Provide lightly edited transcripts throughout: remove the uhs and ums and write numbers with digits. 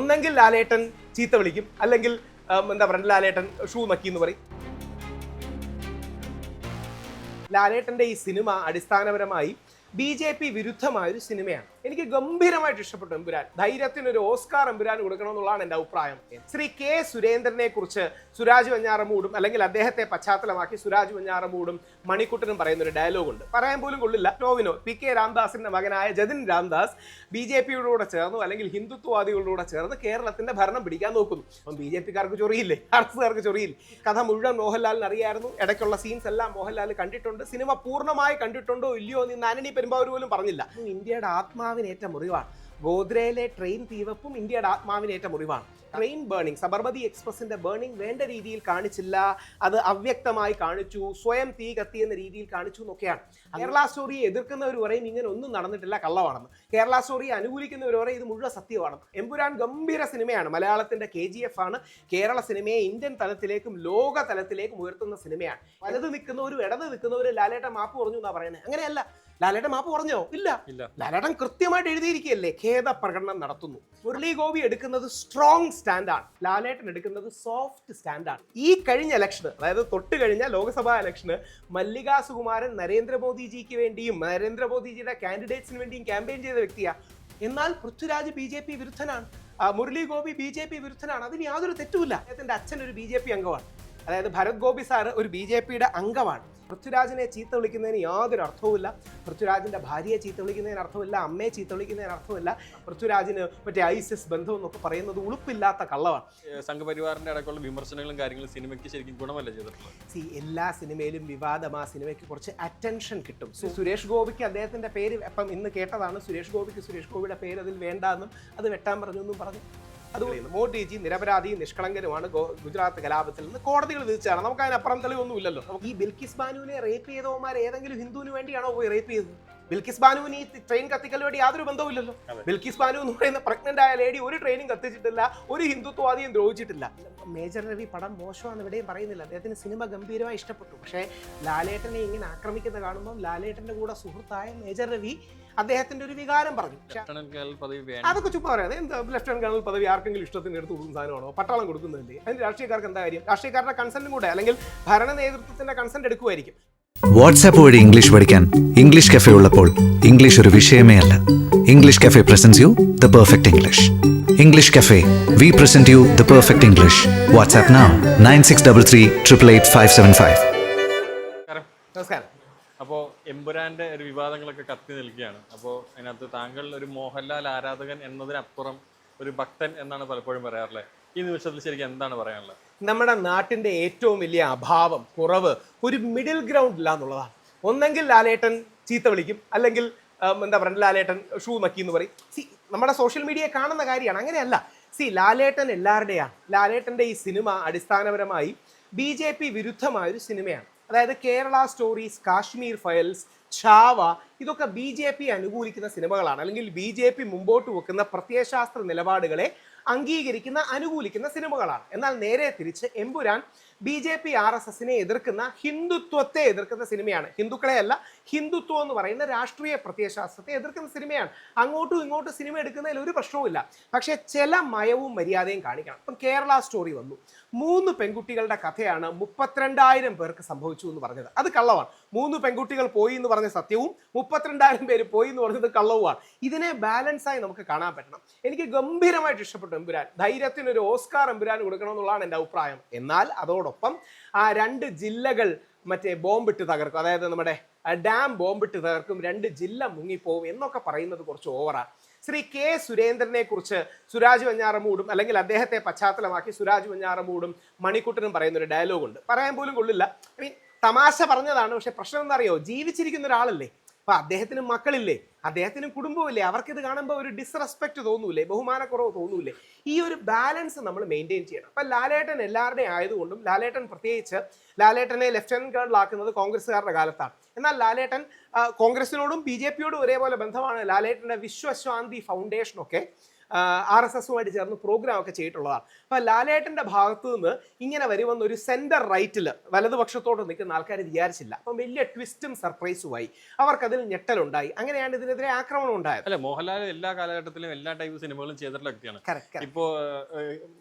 ഒന്നെങ്കിൽ ലാലേട്ടൻ ചീത്ത വിളിക്കും, അല്ലെങ്കിൽ എന്താ പറയുക, ലാലേട്ടൻ ഷൂ നക്കി എന്ന് പറയും. ലാലേട്ടന്റെ ഈ സിനിമ അടിസ്ഥാനപരമായി BJP വിരുദ്ധമായൊരു സിനിമയാണ്. എനിക്ക് ഗംഭീരമായിട്ട് ഇഷ്ടപ്പെട്ടു എമ്പുരാൻ. ധൈര്യത്തിനൊരു ഓസ്കാർ എമ്പുരാൻ കൊടുക്കണമെന്നുള്ളതാണ് എൻ്റെ അഭിപ്രായം. ശ്രീ K. സുരേന്ദ്രനെ കുറിച്ച് സുരാജ് വെഞ്ഞാറമൂടും അല്ലെങ്കിൽ അദ്ദേഹത്തെ പശ്ചാത്തലമാക്കി സുരാജ് വെഞ്ഞാറമൂടും മണിക്കുട്ടനും പറയുന്ന ഒരു ഡയലോഗ് ഉണ്ട്. പറയാൻ പോലും കൊള്ളില്ല. ടോവിനോ PK രാംദാസിന്റെ മകനായ ജതിൻ രാംദാസ് BJPയോടുകൂടെ ചേർന്നു അല്ലെങ്കിൽ ഹിന്ദുത്വവാദികളുടെ ചേർന്ന് കേരളത്തിന്റെ ഭരണം പിടിക്കാൻ നോക്കുന്നു. അപ്പം BJPക്കാർക്ക് ചൊറിയില്ലേ, ആർഎസ്കാർക്ക് ചൊറിയില്ലേ? കഥ മുഴുവൻ മോഹൻലാലിന് അറിയായിരുന്നു. ഇടയ്ക്കുള്ള സീൻസ് എല്ലാം മോഹൻലാൽ കണ്ടിട്ടുണ്ട്. സിനിമ പൂർണ്ണമായി കണ്ടിട്ടുണ്ടോ ഇല്ലയോ എന്ന് ആന്റണി പെരുമ്പാവൂർ പോലും പറഞ്ഞില്ല. ഇന്ത്യയുടെ ആത്മാവിനേറ്റ മുറിവാണ്. ഗോദ്രയിലെ ട്രെയിൻ തീവപ്പും ഇന്ത്യയുടെ ആത്മാവിനേറ്റ മുറിവാണ്. ട്രെയിൻ ബേണിംഗ്, സബർമതി എക്സ്പ്രസിന്റെ ബേണിംഗ് വേണ്ട രീതിയിൽ കാണിച്ചില്ല, അത് അവ്യക്തമായി കാണിച്ചു, സ്വയം തീ കത്തിയെന്ന രീതിയിൽ കാണിച്ചു എന്നൊക്കെയാണ്. കേരള സ്റ്റോറിയെ എതിർക്കുന്നവർ പറയും ഇങ്ങനെ ഒന്നും നടന്നിട്ടില്ല, കള്ളമാണെന്ന്. കേരള സ്റ്റോറിയെ അനുകൂലിക്കുന്നവർ പറയും ഇത് മുഴുവൻ സത്യമാണെന്ന്. എമ്പുരാൻ ഗംഭീര സിനിമയാണ്. മലയാളത്തിന്റെ KGF ആണ്. കേരള സിനിമയെ ഇന്ത്യൻ തലത്തിലേക്കും ലോക തലത്തിലേക്കും ഉയർത്തുന്ന സിനിമയാണ്. വലത് നിൽക്കുന്നവരും ഇടത് നിൽക്കുന്നവരും ലാലേട്ടൻ മാപ്പ് പറഞ്ഞു എന്നാ പറയുന്നത്. അങ്ങനെയല്ല. ലാലേട്ടൻ മാപ്പ് പറഞ്ഞോ? ഇല്ല. ലാലേട്ടൻ കൃത്യമായിട്ട് എഴുതിയിരിക്കുകയല്ലേ, ഖേദ പ്രകടനം നടത്തുന്നു. മുരളി ഗോപി എടുക്കുന്നത് സ്ട്രോങ് സ്റ്റാൻഡാണ്, ലാലേട്ടൻ എടുക്കുന്നത് സോഫ്റ്റ് സ്റ്റാൻഡാണ്. ഈ കഴിഞ്ഞ ഇലക്ഷന്, അതായത് തൊട്ട് കഴിഞ്ഞ ലോക്സഭാ ഇലക്ഷന് മല്ലികാ സുകുമാരൻ നരേന്ദ്രമോദിജിക്ക് വേണ്ടിയും നരേന്ദ്രമോദിജിയുടെ കാൻഡിഡേറ്റ്സിന് വേണ്ടിയും ക്യാമ്പയിൻ ചെയ്ത വ്യക്തിയാണ്. എന്നാൽ പൃഥ്വിരാജ് BJP വിരുദ്ധനാണ്, മുരളി ഗോപി BJP വിരുദ്ധനാണ്. അതിന് യാതൊരു തെറ്റുമില്ല. അദ്ദേഹത്തിന്റെ അച്ഛൻ ഒരു BJP അംഗമാണ്, അതായത് ഭരത് ഗോപി സാറ് ഒരു BJPയുടെ അംഗമാണ്. പൃഥ്വിരാജിനെ ചീത്ത വിളിക്കുന്നതിന് യാതൊരു അർത്ഥവുമില്ല. പൃഥ്വിരാജിന്റെ ഭാര്യയെ ചീത്ത വിളിക്കുന്നതിന് അർത്ഥമില്ല, അമ്മയെ ചീത്ത വിളിക്കുന്നതിന് അർത്ഥമില്ല. പൃഥ്വിരാജിന് മറ്റേ ISIS ബന്ധം എന്നൊക്കെ പറയുന്നത് ഉളുപ്പില്ലാത്ത കള്ളമാണ്. സംഘപരിവാറിന്റെ അടക്കമുള്ള വിമർശനങ്ങളും കാര്യങ്ങളും സിനിമയ്ക്ക് ശരിക്കും ഗുണമല്ല ചെയ്തിട്ടുള്ളത്. എല്ലാ സിനിമയിലും വിവാദം, ആ സിനിമയ്ക്ക് കുറച്ച് അറ്റൻഷൻ കിട്ടും. സുരേഷ് ഗോപിക്ക് അദ്ദേഹത്തിന്റെ പേര് ഇപ്പം ഇന്ന് കേട്ടതാണ്, സുരേഷ് ഗോപിയുടെ പേര് അതിൽ വേണ്ടാന്നും അത് വെട്ടാൻ പറഞ്ഞെന്നും പറഞ്ഞു. അതുകൊണ്ട് മോഡിജി നിരപരാധിയും നിഷ്കളങ്കനുമാണ് ഗുജറാത്ത് കലാപത്തിൽ നിന്ന് കോടതികൾ വിധിച്ചാണ്. നമുക്ക് അതിനപ്പുറം തെളിവൊന്നും ഇല്ലല്ലോ. ഈ ബിൽക്കിസ് ബാനുവിനെ റേപ്പ് ചെയ്തവന്മാർ ഏതെങ്കിലും ഹിന്ദുവിന് വേണ്ടിയാണോ പോയി റേപ്പ് ചെയ്തത്? ബിൽക്കിസ് ബാനുവിന് ഈ ട്രെയിൻ കത്തിക്കലുമായിട്ട് യാതൊരു ബന്ധവുമില്ലല്ലോ. ബിൽക്കിസ് ബാനു എന്ന് പറയുന്ന പ്രഗ്നന്റ് ആയ ലേഡി ഒരു ട്രെയിനും കത്തിച്ചിട്ടില്ല, ഒരു ഹിന്ദുത്വവാദിയും ദ്രോഹിച്ചിട്ടില്ല. മേജർ രവി പടം മോശമാണെന്ന് ഇവിടെയും പറയുന്നില്ല. അദ്ദേഹത്തിന് സിനിമ ഗംഭീരമായി ഇഷ്ടപ്പെട്ടു. പക്ഷേ ലാലേട്ടനെ ഇങ്ങനെ ആക്രമിക്കുന്ന കാണുമ്പോൾ ലാലേട്ടന്റെ കൂടെ സുഹൃത്തായ മേജർ രവി അദ്ദേഹത്തിന്റെ ഒരു വികാരം പറഞ്ഞു. അതൊക്കെ ചുമ്മാ പറയാം. എന്താ ലെഫ്റ്റനന്റ് കേണൽ പദവി ആർക്കെങ്കിലും ഇഷ്ടത്തിന് എടുത്ത് കൊടുക്കുന്ന സാധനമാണോ? പട്ടാളം കൊടുക്കുന്നില്ലേ? അതിന് രാഷ്ട്രീയക്കാർക്ക് എന്താ കാര്യം? രാഷ്ട്രീയക്കാരുടെ കൺസെന്റും കൂടെ അല്ലെങ്കിൽ ഭരണ നേതൃത്വത്തിന്റെ കൺസെന്റ് എടുക്കുമായിരിക്കും. വാട്സാപ്പ് വഴി ഇംഗ്ലീഷ് പഠിക്കാൻ ഇംഗ്ലീഷ് കഫേ ഉള്ളപ്പോൾ ഇംഗ്ലീഷ് ഒരു വിഷയമേ അല്ല. English cafe presents you the perfect English. English cafe, we present you the perfect English. WhatsApp now 9633388575. നമസ്കാരം. അപ്പോൾ എമ്പുരാന്റെ ഒരു വിവാദങ്ങളൊക്കെ കത്തി നിൽക്കുകയാണ്. അപ്പോൾ അതിനകത്ത് താങ്കൾ ഒരു മോഹൻലാൽ ആരാധകൻ എന്നതിനപ്പുറം ഒരു ഭക്തൻ എന്നാണ് പലപ്പോഴും പറയാറുള്ളത്. ഈ നിമിഷത്തിൽ ശരിക്കും എന്താണ് പറയാനുള്ളത്? നമ്മുടെ നാട്ടിന്റെ ഏറ്റവും വലിയ അഭാവം, കുറവ് ഒരു മിഡിൽ ഗ്രൗണ്ട് ഇല്ല എന്നുള്ളതാണ്. ഒന്നെങ്കിൽ ലാലേട്ടൻ ചീത്ത വിളിക്കും, അല്ലെങ്കിൽ എന്താ പറയുക, ലാലേട്ടൻ ഷൂ നക്കി എന്ന് പറയും. നമ്മുടെ സോഷ്യൽ മീഡിയയെ കാണുന്ന കാര്യമാണ്. അങ്ങനെയല്ല. ലാലേട്ടൻ എല്ലാവരുടെയാണ്. ലാലേട്ടന്റെ ഈ സിനിമ അടിസ്ഥാനപരമായി BJP വിരുദ്ധമായൊരു സിനിമയാണ്. അതായത് കേരള സ്റ്റോറീസ്, കാശ്മീർ ഫയൽസ്, ഛാവ, ഇതൊക്കെ BJP അനുകൂലിക്കുന്ന സിനിമകളാണ്. അല്ലെങ്കിൽ BJP മുമ്പോട്ട് വെക്കുന്ന പ്രത്യയശാസ്ത്ര നിലപാടുകളെ അംഗീകരിക്കുന്ന, അനുകൂലിക്കുന്ന സിനിമകളാണ്. എന്നാൽ നേരെ തിരിച്ച് എമ്പുരാൻ BJP RSSനെ എതിർക്കുന്ന, ഹിന്ദുത്വത്തെ എതിർക്കുന്ന സിനിമയാണ്. ഹിന്ദുക്കളെ അല്ല, ഹിന്ദുത്വം എന്ന് പറയുന്ന രാഷ്ട്രീയ പ്രത്യയശാസ്ത്രത്തെ എതിർക്കുന്ന സിനിമയാണ്. അങ്ങോട്ടും ഇങ്ങോട്ടും സിനിമ എടുക്കുന്നതിൽ ഒരു പ്രശ്നവുമില്ല. പക്ഷേ ചില മയവും മര്യാദയും കാണിക്കണം. ഇപ്പം കേരള സ്റ്റോറി വന്നു. 3 പെൺകുട്ടികളുടെ കഥയാണ് 32,000 പേർക്ക് സംഭവിച്ചു എന്ന് പറഞ്ഞത്. അത് കള്ളമാണ്. 3 പെൺകുട്ടികൾ പോയി എന്ന് പറഞ്ഞ സത്യവും 32,000 പേര് പോയി എന്ന് പറഞ്ഞത് കള്ളവുമാണ്. ഇതിനെ ബാലൻസായി നമുക്ക് കാണാൻ പറ്റണം. എനിക്ക് ഗംഭീരമായിട്ട് ഇഷ്ടപ്പെട്ടു എമ്പുരാൻ. ധൈര്യത്തിനൊരു ഓസ്കാർ എമ്പുരാൻ കൊടുക്കണമെന്നുള്ളതാണ് എൻ്റെ അഭിപ്രായം. എന്നാൽ അതോടൊപ്പം ആ 2 ജില്ലകൾ മറ്റേ ബോംബിട്ട് തകർക്കും, അതായത് നമ്മുടെ ഡാം ബോംബിട്ട് തകർക്കും, 2 ജില്ല മുങ്ങിപ്പോവും എന്നൊക്കെ പറയുന്നത് കുറച്ച് ഓവറാണ്. ശ്രീ K. സുരേന്ദ്രനെ കുറിച്ച് സുരാജ് വെഞ്ഞാറമൂടും അല്ലെങ്കിൽ അദ്ദേഹത്തെ പശ്ചാത്തലമാക്കി സുരാജ് വെഞ്ഞാറമൂടും മണിക്കുട്ടനും പറയുന്ന ഒരു ഡയലോഗ് ഉണ്ട്. പറയാൻ പോലും കൊള്ളില്ല. തമാശ പറഞ്ഞതാണ്. പക്ഷെ പ്രശ്നം എന്താ അറിയോ? ജീവിച്ചിരിക്കുന്ന ഒരാളല്ലേ. അപ്പൊ അദ്ദേഹത്തിന് മക്കളില്ലേ, അദ്ദേഹത്തിന് കുടുംബമില്ലേ? അവർക്കിത് കാണുമ്പോൾ ഒരു ഡിസ്റെസ്പെക്ട് തോന്നൂലേ, ബഹുമാനക്കുറവ് തോന്നൂലേ? ഈ ഒരു ബാലൻസ് നമ്മൾ മെയിൻറ്റെയിൻ ചെയ്യണം. അപ്പൊ ലാലേട്ടൻ എല്ലാവരുടെയും ആയതുകൊണ്ടും, ലാലേട്ടൻ പ്രത്യേകിച്ച് ലാലേട്ടനെ ലെഫ്റ്റനന്റ് കേണൽ ആക്കുന്നത് കോൺഗ്രസ്സുകാരുടെ കാലത്താണ്. എന്നാൽ ലാലേട്ടൻ കോൺഗ്രസിനോടും BJPയോടും ഒരേപോലെ ബന്ധമാണ്. ലാലേട്ടന്റെ വിശ്വശാന്തി ഫൗണ്ടേഷനൊക്കെ RSSുമായിട്ട് ചേർന്ന് പ്രോഗ്രാം ഒക്കെ ചെയ്തിട്ടുള്ളതാണ്. അപ്പോൾ ലാലേട്ടൻ്റെ ഭാഗത്തു നിന്ന് ഇങ്ങനെ വരുമെന്നൊരു സെൻറ്റർ റൈറ്റിൽ വലതുപക്ഷത്തോട് നിൽക്കുന്ന ആൾക്കാർ വിചാരിച്ചില്ല. അപ്പം വലിയ ട്വിസ്റ്റും സർപ്രൈസുമായി, അവർക്കതിൽ ഞെട്ടലുണ്ടായി. അങ്ങനെയാണ് ഇതിനെതിരെ ആക്രമണം ഉണ്ടായത്. അല്ല, മോഹൻലാൽ എല്ലാ കാലഘട്ടത്തിലും എല്ലാ ടൈപ്പ് സിനിമകളും ചെയ്തിട്ടുള്ള വ്യക്തിയാണ്. ഇപ്പോ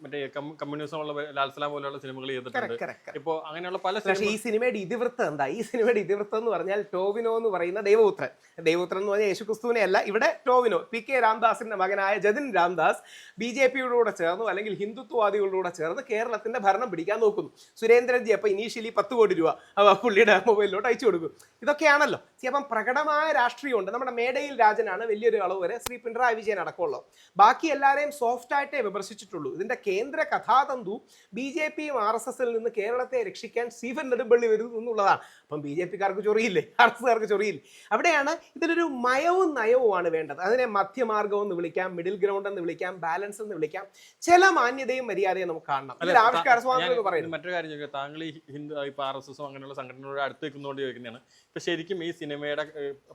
മറ്റേ കമ്മ്യൂണിസം ഉള്ള ലാൽസലാം പോലെയുള്ള സിനിമകൾ ചെയ്തിട്ടുണ്ട്. ഇപ്പോ അങ്ങനെയുള്ള പല പക്ഷേ ഈ സിനിമയുടെ ഇതിവൃത്തം എന്താ? ഈ സിനിമയുടെ ഇതിവൃത്തം എന്ന് പറഞ്ഞാൽ ടോവിനോ എന്ന് പറയുന്ന ദൈവപുത്രൻ എന്ന് പറഞ്ഞാൽ യേശുക്രിസ്തുവിനെ അല്ല, ഇവിടെ ടോവിനോ PK രാംദാസിന്റെ മകനായ ജതിൻ രാംദാസ് BJPയുടെ കൂടെ ചേർന്നു, അല്ലെങ്കിൽ ഹിന്ദുത്വവാദികളുടെ കൂടെ ചേർന്ന് കേരളത്തിന്റെ ഭരണം പിടിക്കാൻ നോക്കുന്നു. സുരേന്ദ്രൻജി അപ്പോൾ ഇനീഷ്യലി 10 കോടി രൂപ പുള്ളിയുടെ മൊബൈലിലോട്ട് അയച്ചു കൊടുക്കും. ഇതൊക്കെയാണല്ലോ. അപ്പം പ്രകടമായ രാഷ്ട്രീയമുണ്ട്. നമ്മുടെ മേടയിൽ രാജനാണ് വലിയൊരു അളവ് വരെ ശ്രീ പിണറായി വിജയൻ അടക്കമുള്ളൂ. ബാക്കി എല്ലാവരെയും സോഫ്റ്റ് ആയിട്ടേ വിമർശിച്ചിട്ടുള്ളൂ. ഇതിന്റെ കേന്ദ്ര കഥാതന്തു BJPയും RSSൽ നിന്ന് കേരളത്തെ രക്ഷിക്കാൻ സ്റ്റീഫൻ നെടുമ്പള്ളി വരുന്നു എന്നുള്ളതാണ്. അപ്പം BJPക്കാർക്ക് ചൊറിയില്ലേ, RSSകാർക്ക് ചൊറിയില്ലേ? അവിടെയാണ് ഇതിലൊരു മയവും നയവുമാണ് വേണ്ടത്. അതിനെ മധ്യമാർഗം എന്ന് വിളിക്കാം, മിഡിൽ ഗ്രൗണ്ട് എന്ന് വിളിക്കാം, ബാലൻസ് എന്ന് വിളിക്കാം. ചില മാന്യതയും മര്യാദയും നമുക്ക് കാണണം. ആവിഷ്കാര സ്വാതന്ത്ര്യം എന്ന് പറയുന്നത്. മറ്റൊരു കാര്യം ചോദിക്കാം, താങ്കൾ ഈ RSSും അങ്ങനെയുള്ള സംഘടനകളോട് അടുത്ത് നിൽക്കുന്നതുകൊണ്ട് ചോദിക്കുന്നതാണ്. ഇപ്പൊ ശരിക്കും ഈ സിനിമയുടെ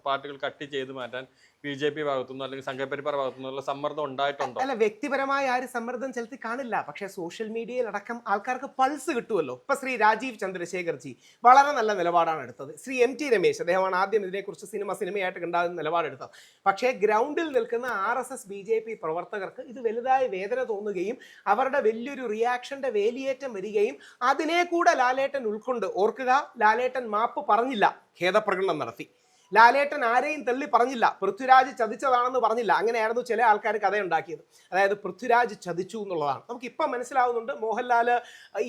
പാട്ടുകൾ കട്ട് ചെയ്ത് മാറ്റാൻ BJP ഭാഗത്തുനിന്നോ അല്ലെങ്കിൽ സംഘപരിവാർ ഭാഗത്തുനിന്നുള്ള സമ്മർദ്ദം ഉണ്ടായിട്ടുണ്ടോ? അല്ല, വ്യക്തിപരമായ ആരും സമ്മർദ്ദം ചെലുത്തി കാണില്ല. പക്ഷേ സോഷ്യൽ മീഡിയയിൽ അടക്കം ആൾക്കാർക്ക് പൾസ് കിട്ടുമല്ലോ. ഇപ്പൊ ശ്രീ രാജീവ് ചന്ദ്രശേഖർജി വളരെ നല്ല നിലപാടാണ് എടുത്തത്. ശ്രീ MT രമേശ്, അദ്ദേഹമാണ് ആദ്യം ഇതിനെക്കുറിച്ച് സിനിമയായിട്ട് കണ്ടാകുന്ന നിലപാടെടുത്തത്. പക്ഷേ ഗ്രൗണ്ടിൽ നിൽക്കുന്ന RSS BJP പ്രവർത്തകർക്ക് ഇത് വലുതായ വേദന തോന്നുകയും അവരുടെ വലിയൊരു റിയാക്ഷന്റെ വേലിയേറ്റം വരികയും അതിനെ കൂടെ ലാലേട്ടൻ ഉൾക്കൊണ്ട്, ഓർക്കുക, ലാലേട്ടൻ മാപ്പ് പറഞ്ഞില്ല, ഖേദപ്രകടനം നടത്തി. ലാലേട്ടൻ ആരെയും തള്ളി പറഞ്ഞില്ല, പൃഥ്വിരാജ് ചതിച്ചതാണെന്ന് പറഞ്ഞില്ല. അങ്ങനെയായിരുന്നു ചില ആൾക്കാർ കഥയുണ്ടാക്കിയത്. അതായത് പൃഥ്വിരാജ് ചതിച്ചു എന്നുള്ളതാണ്. നമുക്കിപ്പം മനസ്സിലാവുന്നുണ്ട്. മോഹൻലാൽ,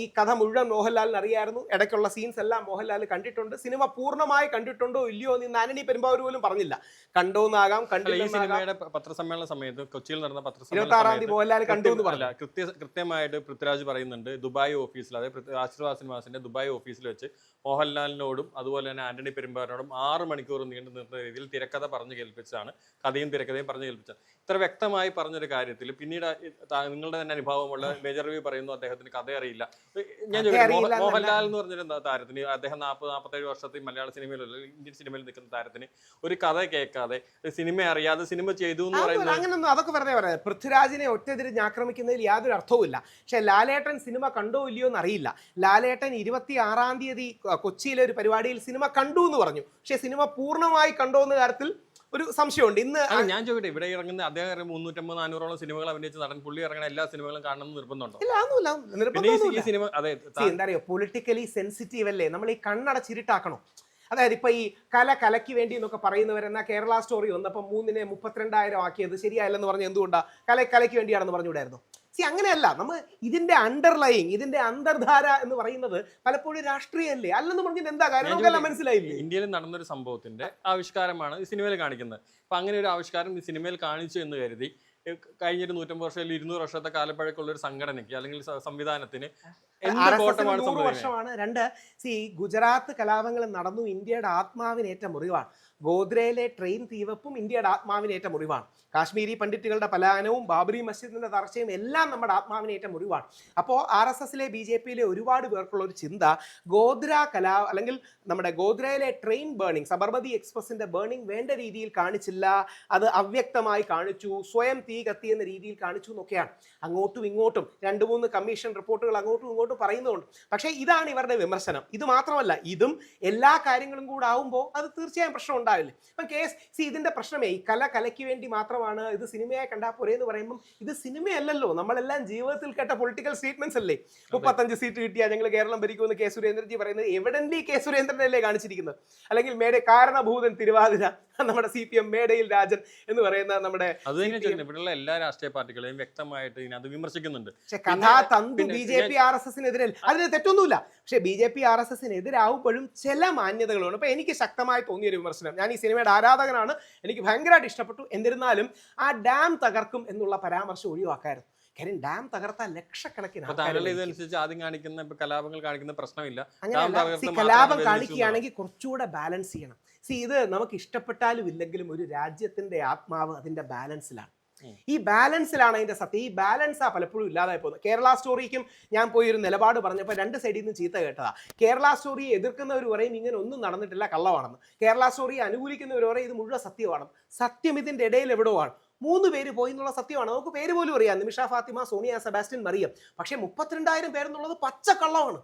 ഈ കഥ മുഴുവൻ മോഹൻലാലിന് അറിയായിരുന്നു. ഇടയ്ക്കുള്ള സീൻസ് എല്ലാം മോഹൻലാൽ കണ്ടിട്ടുണ്ട്. സിനിമ പൂർണ്ണമായി കണ്ടിട്ടുണ്ടോ ഇല്ലയോ എന്ന് ആന്റണി പെരുമ്പാവൂർ പോലും പറഞ്ഞില്ല. കണ്ടോന്നാകാം, കണ്ടില്ല. പത്രസമ്മേളന സമയത്ത് കൊച്ചിയിൽ നടന്ന 26-ാം തീയതി മോഹൻലാൽ കണ്ടു എന്ന് പറഞ്ഞില്ല. കൃത്യമായിട്ട് പൃഥ്വിരാജ് പറയുന്നുണ്ട്, ദുബായ് ഓഫീസിൽ, അതായത് ആശീർവാദ് സിനിമാസിന്റെ ദുബായ് ഓഫീസിൽ വെച്ച് മോഹൻലാലിനോടും അതുപോലെ തന്നെ ആന്റണി പെരുമ്പാവൂരിനോടും 6 മണിക്കൂർ നീണ്ടു നിൽക്കുന്ന രീതിയിൽ തിരക്കഥ പറഞ്ഞു കേൾപ്പിച്ചാണ്, കഥയും തിരക്കഥയും പറഞ്ഞു കേൾപ്പിച്ചത്. ഇത്ര വ്യക്തമായി പറഞ്ഞൊരു കാര്യത്തിൽ പിന്നീട് നിങ്ങളുടെ തന്നെ അനുഭവമുള്ള മേജർ രവി പറയുന്നു അദ്ദേഹത്തിന് കഥ അറിയില്ല. ഞാൻ ചോദിക്കുന്നത്, മോഹൻലാൽ എന്ന് പറഞ്ഞൊരു താരത്തിന്, അദ്ദേഹം 40-47 വർഷത്തിൽ മലയാള സിനിമയിലുള്ള ഇന്ത്യൻ സിനിമയിൽ നിൽക്കുന്ന താരത്തിന് ഒരു കഥ കേൾക്കാതെ സിനിമ അറിയാതെ സിനിമ ചെയ്തു എന്ന് പറയുന്നത് അങ്ങനൊന്നും, അതൊക്കെ വെറുതെ പറയാം. പൃഥ്വിരാജിനെ ഒറ്റതിരിഞ്ഞ് ആക്രമിക്കുന്നതിൽ യാതൊരു അർത്ഥവുമില്ല. പക്ഷെ ലാലേട്ടൻ സിനിമ കണ്ടോ ഇല്ലയോ എന്ന് അറിയില്ല. ലാലേട്ടൻ 26-ാം തീയതി കൊച്ചിയിലെ ഒരു പരിപാടിയിൽ സിനിമ കണ്ടു എന്ന് പറഞ്ഞു. പക്ഷെ സിനിമ പൂർണ്ണമായി കണ്ടോ എന്ന കാര്യത്തിൽ ഒരു സംശയമുണ്ട്. ഇന്ന് ഞാൻ ചോദിക്കട്ടെ, ഇവിടെ ഇറങ്ങുന്ന അദ്ദേഹം 350-400ഓളം സിനിമകൾ അഭിനയിച്ച നടൻ, പുള്ളി ഇറങ്ങുന്ന എല്ലാ സിനിമകളും കാണണമെന്ന് നിർബന്ധമുണ്ടോ? ഇല്ല, സിനിമ എന്താ അറിയോ, പൊളിറ്റിക്കലി സെൻസിറ്റീവ് അല്ലേ, നമ്മൾ ഈ കണ്ണടച്ചിരിട്ടാക്കണോ? അതായത് ഇപ്പൊ ഈ കലയ്ക്ക് വേണ്ടി എന്നൊക്കെ പറയുന്നവരെന്നാ കേരള സ്റ്റോറി വന്നപ്പോൾ 3-നെ 32,000 ആക്കിയത് ശരിയായില്ലെന്ന് പറഞ്ഞ് എന്തുകൊണ്ടാ? കലയ്ക്ക് വേണ്ടിയാണെന്ന് പറഞ്ഞുകൂടായിരുന്നു. അങ്ങനെയല്ല, നമ്മൾ ഇതിന്റെ അണ്ടർലൈങ്, ഇതിന്റെ അന്തർധാര എന്ന് പറയുന്നത് പലപ്പോഴും രാഷ്ട്രീയമല്ലേ, അല്ലെന്ന് പറഞ്ഞിട്ട് എന്താ കാര്യം നമുക്കെല്ലാം മനസ്സിലായില്ലേ? ഇന്ത്യയിൽ നടന്നൊരു സംഭവത്തിന്റെ ആവിഷ്കാരമാണ് ഈ സിനിമയിൽ കാണിക്കുന്നത്. അപ്പൊ അങ്ങനെ ഒരു ആവിഷ്കാരം ഈ സിനിമയിൽ കാണിച്ചു എന്ന് കരുതി കഴിഞ്ഞൊരു 150 വർഷം അല്ലെങ്കിൽ 200 വർഷത്തെ കാലപ്പഴക്കമുള്ള ഒരു സംഘടനയ്ക്ക് അല്ലെങ്കിൽ സംവിധാനത്തിന് വർഷമാണ്. ഗുജറാത്ത് കലാപങ്ങൾ നടന്നു, ഇന്ത്യയുടെ ആത്മാവിനേറ്റ മുറിവാണ്. ഗോദ്രയിലെ ട്രെയിൻ തീവപ്പും ഇന്ത്യയുടെ ആത്മാവിനേറ്റ മുറിവാണ്. കാശ്മീരി പണ്ഡിറ്റുകളുടെ പലായനവും ബാബറി മസ്ജിദിന്റെ തകർച്ചയും എല്ലാം നമ്മുടെ ആത്മാവിനേറ്റ മുറിവാണ്. അപ്പോൾ RSSലെ BJPയിലെ ഒരുപാട് പേർക്കുള്ള ഒരു ചിന്ത, ഗോദ്ര അല്ലെങ്കിൽ നമ്മുടെ ഗോദ്രയിലെ ട്രെയിൻ ബേണിംഗ്, സബർമതി എക്സ്പ്രസിന്റെ ബേണിംഗ് വേണ്ട രീതിയിൽ കാണിച്ചില്ല, അത് അവ്യക്തമായി കാണിച്ചു, സ്വയം തീ കത്തിയെന്ന രീതിയിൽ കാണിച്ചു എന്നൊക്കെയാണ്. അങ്ങോട്ടും ഇങ്ങോട്ടും 2-3 കമ്മീഷൻ റിപ്പോർട്ടുകൾ അങ്ങോട്ടും ഇങ്ങോട്ടും പറയുന്നുണ്ട്. പക്ഷേ ഇതാണ് ഇവരുടെ വിമർശനം. ഇത് മാത്രമല്ല, ഇതും എല്ലാ കാര്യങ്ങളും കൂടെ ആവുമ്പോൾ അത് തീർച്ചയായും പ്രശ്നം ഉണ്ടാവില്ലേ. ഇപ്പം ഇതിന്റെ പ്രശ്നമേ ഈ കലയ്ക്ക് വേണ്ടി മാത്രമാണ്, ഇത് സിനിമയായി കണ്ടാൽ പോരെ എന്ന് പറയുമ്പം ഇത് സിനിമയല്ലല്ലോ. നമ്മളെല്ലാം ജീവിതത്തിൽ കേട്ട പൊളിറ്റിക്കൽ സ്റ്റേറ്റ്മെന്റ്സ് അല്ലേ. 35 സീറ്റ് കിട്ടിയാൽ ഞങ്ങൾ കേരളം ഭരിക്കുമെന്ന് K. സുരേന്ദ്രൻജി പറയുന്നത് എവിഡന്റ്ലി K. സുരേന്ദ്രനല്ലേ കാണിച്ചിരിക്കുന്നത്. അല്ലെങ്കിൽ കാരണഭൂതൻ തിരുവാതിര, നമ്മുടെ CPM മേടയിൽ രാജൻ എന്ന് പറയുന്ന നമ്മുടെ ഇവിടെയുള്ള എല്ലാ രാഷ്ട്രീയ പാർട്ടികളെയും വ്യക്തമായിട്ട് ഇതിനകത്ത് വിമർശിക്കുന്നുണ്ട്. കഥാതന്തു BJP RSSനെതിരെ, അതിന് തെറ്റൊന്നുമില്ല. പക്ഷെ BJP RSSനെതിരാവുമ്പോഴും ചില മാന്യതകളുണ്ട്. അപ്പൊ എനിക്ക് ശക്തമായി തോന്നിയൊരു വിമർശനം, ഞാൻ ഈ സിനിമയുടെ ആരാധകനാണ്, എനിക്ക് ഭയങ്കരമായിട്ട് ഇഷ്ടപ്പെട്ടു. എന്നിരുന്നാലും ആ ഡാം തകർക്കും എന്നുള്ള പരാമർശം ഒഴിവാക്കായിരുന്നു. കാര്യം ഡാം തകർത്താൽ ലക്ഷക്കണക്കിന് ആദ്യം കാണിക്കുന്ന കലാപങ്ങൾ കാണിക്കുന്ന പ്രശ്നമില്ല. കലാപം കാണിക്കുകയാണെങ്കിൽ കുറച്ചുകൂടെ ബാലൻസ് ചെയ്യണം. ഇത് നമുക്ക് ഇഷ്ടപ്പെട്ടാലും ഇല്ലെങ്കിലും ഒരു രാജ്യത്തിന്റെ ആത്മാവ് അതിന്റെ ബാലൻസിലാണ്. ഈ ബാലൻസിലാണ് അതിന്റെ സത്യം. ഈ ബാലൻസാ പലപ്പോഴും ഇല്ലാതായി പോകുന്നത്. കേരള സ്റ്റോറിക്കും ഞാൻ പോയി ഒരു നിലപാട് പറഞ്ഞപ്പോൾ 2 സൈഡിൽ നിന്ന് ചീത്ത കേട്ടതാ. കേരള സ്റ്റോറിയെ എതിർക്കുന്നവർ പറയും ഇങ്ങനെ ഒന്നും നടന്നിട്ടില്ല, കള്ളമാണെന്ന്. കേരള സ്റ്റോറിയെ അനുകൂലിക്കുന്നവർ പറയും ഇത് മുഴുവൻ സത്യമാണെന്ന്. സത്യം ഇതിന്റെ ഇടയിൽ എവിടെയോ ആണ്. 3 പേര് പോയി എന്നുള്ള സത്യമാണ്. നമുക്ക് പേര് പോലും അറിയാം, നിമിഷ ഫാത്തിമ, സോണിയ, സെബാസ്റ്റ്യൻ, മറിയം. പക്ഷേ 32,000 പേരെന്നുള്ളത് പച്ചക്കള്ളമാണ്.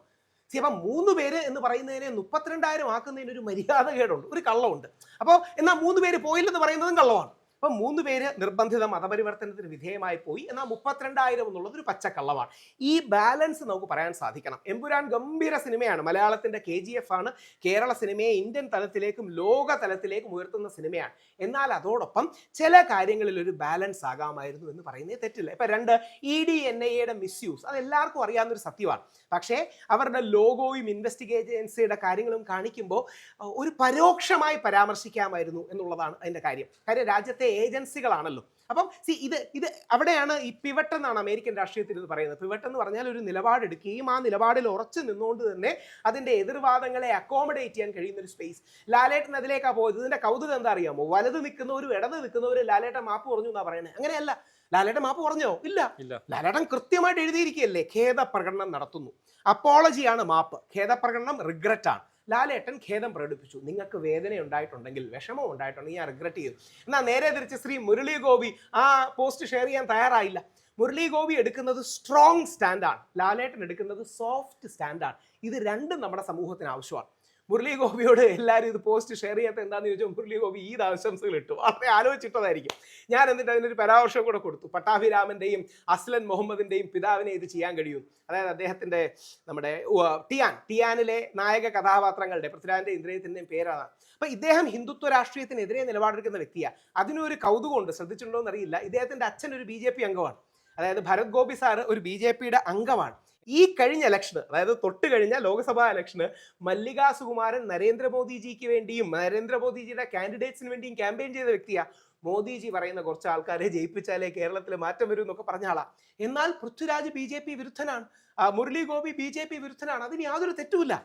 അപ്പം 3 പേര് എന്ന് പറയുന്നതിനെ 32,000 ആക്കുന്നതിന് ഒരു മര്യാദകേടുണ്ട്, ഒരു കള്ളമുണ്ട്. അപ്പോൾ എന്നാൽ 3 പേര് പോയില്ലെന്ന് പറയുന്നതും കള്ളമാണ്. അപ്പം 3 പേര് നിർബന്ധിത മതപരിവർത്തനത്തിന് വിധേയമായി പോയി, എന്നാൽ 32,000 എന്നുള്ളത് ഒരു പച്ചക്കള്ളമാണ്. ഈ ബാലൻസ് നമുക്ക് പറയാൻ സാധിക്കണം. എമ്പുരാൻ ഗംഭീര സിനിമയാണ്, മലയാളത്തിന്റെ KGF ആണ്, കേരള സിനിമയെ ഇന്ത്യൻ തലത്തിലേക്കും ലോക തലത്തിലേക്കും ഉയർത്തുന്ന സിനിമയാണ്. എന്നാൽ അതോടൊപ്പം ചില കാര്യങ്ങളിൽ ഒരു ബാലൻസ് ആകാമായിരുന്നു എന്ന് പറയുന്നത് തെറ്റില്ല. ഇപ്പം 2 ED NIA മിസ്യൂസ്, അത് എല്ലാവർക്കും അറിയാവുന്നൊരു സത്യമാണ്. പക്ഷേ അവരുടെ ലോഗോയും ഇൻവെസ്റ്റിഗേഷൻ ഏജൻസിയുടെ കാര്യങ്ങളും കാണിക്കുമ്പോൾ ഒരു പരോക്ഷമായി പരാമർശിക്കാമായിരുന്നു എന്നുള്ളതാണ് അതിൻ്റെ കാര്യം. രാജ്യത്തെ ഏജൻസികളാണല്ലോ. അപ്പം ഇത് അവിടെയാണ് ഈ പിവട്ട് എന്നാണ് അമേരിക്കൻ രാഷ്ട്രീയത്തിൽ ഇത് പറയുന്നത്. പിവട്ട് എന്ന് പറഞ്ഞാൽ ഒരു നിലപാടെടുക്കുകയും ആ നിലപാടിൽ ഉറച്ചു നിന്നുകൊണ്ട് തന്നെ അതിൻ്റെ എതിർവാദങ്ങളെ അക്കോമഡേറ്റ് ചെയ്യാൻ കഴിയുന്ന ഒരു സ്പേസ്. ലാലേട്ടൻ അതിലേക്കാണ് പോയത്. ഇതിൻ്റെ കൗതുകം എന്താ അറിയാമോ? വലത് നിൽക്കുന്നവരും ഇടത് നിൽക്കുന്നവരും ലാലേട്ടൻ മാപ്പ് പറഞ്ഞു എന്നാ പറയുന്നത്. അങ്ങനെയല്ല. ലാലേട്ടൻ മാപ്പ് പറഞ്ഞോ? ഇല്ല. ലാലേട്ടൻ കൃത്യമായിട്ട് എഴുതിയിരിക്കുകയല്ലേ, ഖേദപ്രകടനം നടത്തുന്നു. അപ്പോളജിയാണ് മാപ്പ്, ഖേദപ്രകടനം റിഗ്രറ്റ് ആണ്. ലാലേട്ടൻ ഖേദം പ്രകടിപ്പിച്ചു. നിങ്ങൾക്ക് വേദന ഉണ്ടായിട്ടുണ്ടെങ്കിൽ, വിഷമം ഉണ്ടായിട്ടുണ്ടെങ്കിൽ ഞാൻ റിഗ്രറ്റ് ചെയ്തു. എന്നാൽ നേരെ തിരിച്ച് ശ്രീ മുരളി ഗോപി ആ പോസ്റ്റ് ഷെയർ ചെയ്യാൻ തയ്യാറായില്ല. മുരളി ഗോപി എടുക്കുന്നത് സ്ട്രോങ് സ്റ്റാൻഡാണ്, ലാലേട്ടൻ എടുക്കുന്നത് സോഫ്റ്റ് സ്റ്റാൻഡാണ്. ഇത് രണ്ടും നമ്മുടെ സമൂഹത്തിന് ആവശ്യമാണ്. മുരളി ഗോപിയോട് എല്ലാവരും ഇത് പോസ്റ്റ് ഷെയർ ചെയ്യാത്ത എന്താണെന്ന് ചോദിച്ചാൽ മുരളി ഗോപി ഈദ് ആശംസകൾ ഇട്ടു. വളരെ ആലോചിച്ചിട്ടതായിരിക്കും. ഞാൻ എന്നിട്ട് അതിനൊരു പരാമർശം കൂടെ കൊടുത്തു. പട്ടാഭിരാമൻ്റെയും അസ്ലൻ മുഹമ്മദിൻ്റെയും പിതാവിനെ ഇത് ചെയ്യാൻ കഴിയും. അതായത് അദ്ദേഹത്തിൻ്റെ നമ്മുടെ ടിയാനിലെ നായക കഥാപാത്രങ്ങളുടെ പൃഥ്വിരാജിൻ്റെ ഇന്ദ്രിയത്തിൻ്റെയും പേരാണ്. അപ്പം ഇദ്ദേഹം ഹിന്ദുത്വ രാഷ്ട്രീയത്തിനെതിരെ നിലപാടെടുക്കുന്ന വ്യക്തിയാണ്. അതിനൊരു കൗതുകമുണ്ട്, ശ്രദ്ധിച്ചിട്ടുണ്ടോ എന്നറിയില്ല. ഇദ്ദേഹത്തിൻ്റെ അച്ഛൻ ഒരു BJP അംഗമാണ്. അതായത് ഭരത് ഗോപി സാറ് ഒരു BJPയുടെ അംഗമാണ്. ഈ കഴിഞ്ഞ ഇലക്ഷന്, അതായത് തൊട്ട് കഴിഞ്ഞ ലോക്സഭാ ഇലക്ഷന് മല്ലികാ സുകുമാരൻ നരേന്ദ്രമോദിജിക്ക് വേണ്ടിയും നരേന്ദ്രമോദിജിയുടെ കാൻഡിഡേറ്റ്സിന് വേണ്ടിയും ക്യാമ്പയിൻ ചെയ്ത വ്യക്തിയാണ്. മോദിജി പറയുന്ന കുറച്ച് ആൾക്കാരെ ജയിപ്പിച്ചാലേ കേരളത്തിൽ മാറ്റം വരും എന്നൊക്കെ പറഞ്ഞ ആളാണ്. എന്നാൽ പൃഥ്വിരാജ് BJP വിരുദ്ധനാണ്, മുരളി ഗോപി BJP വിരുദ്ധനാണ്. അതിന് യാതൊരു തെറ്റുമില്ല.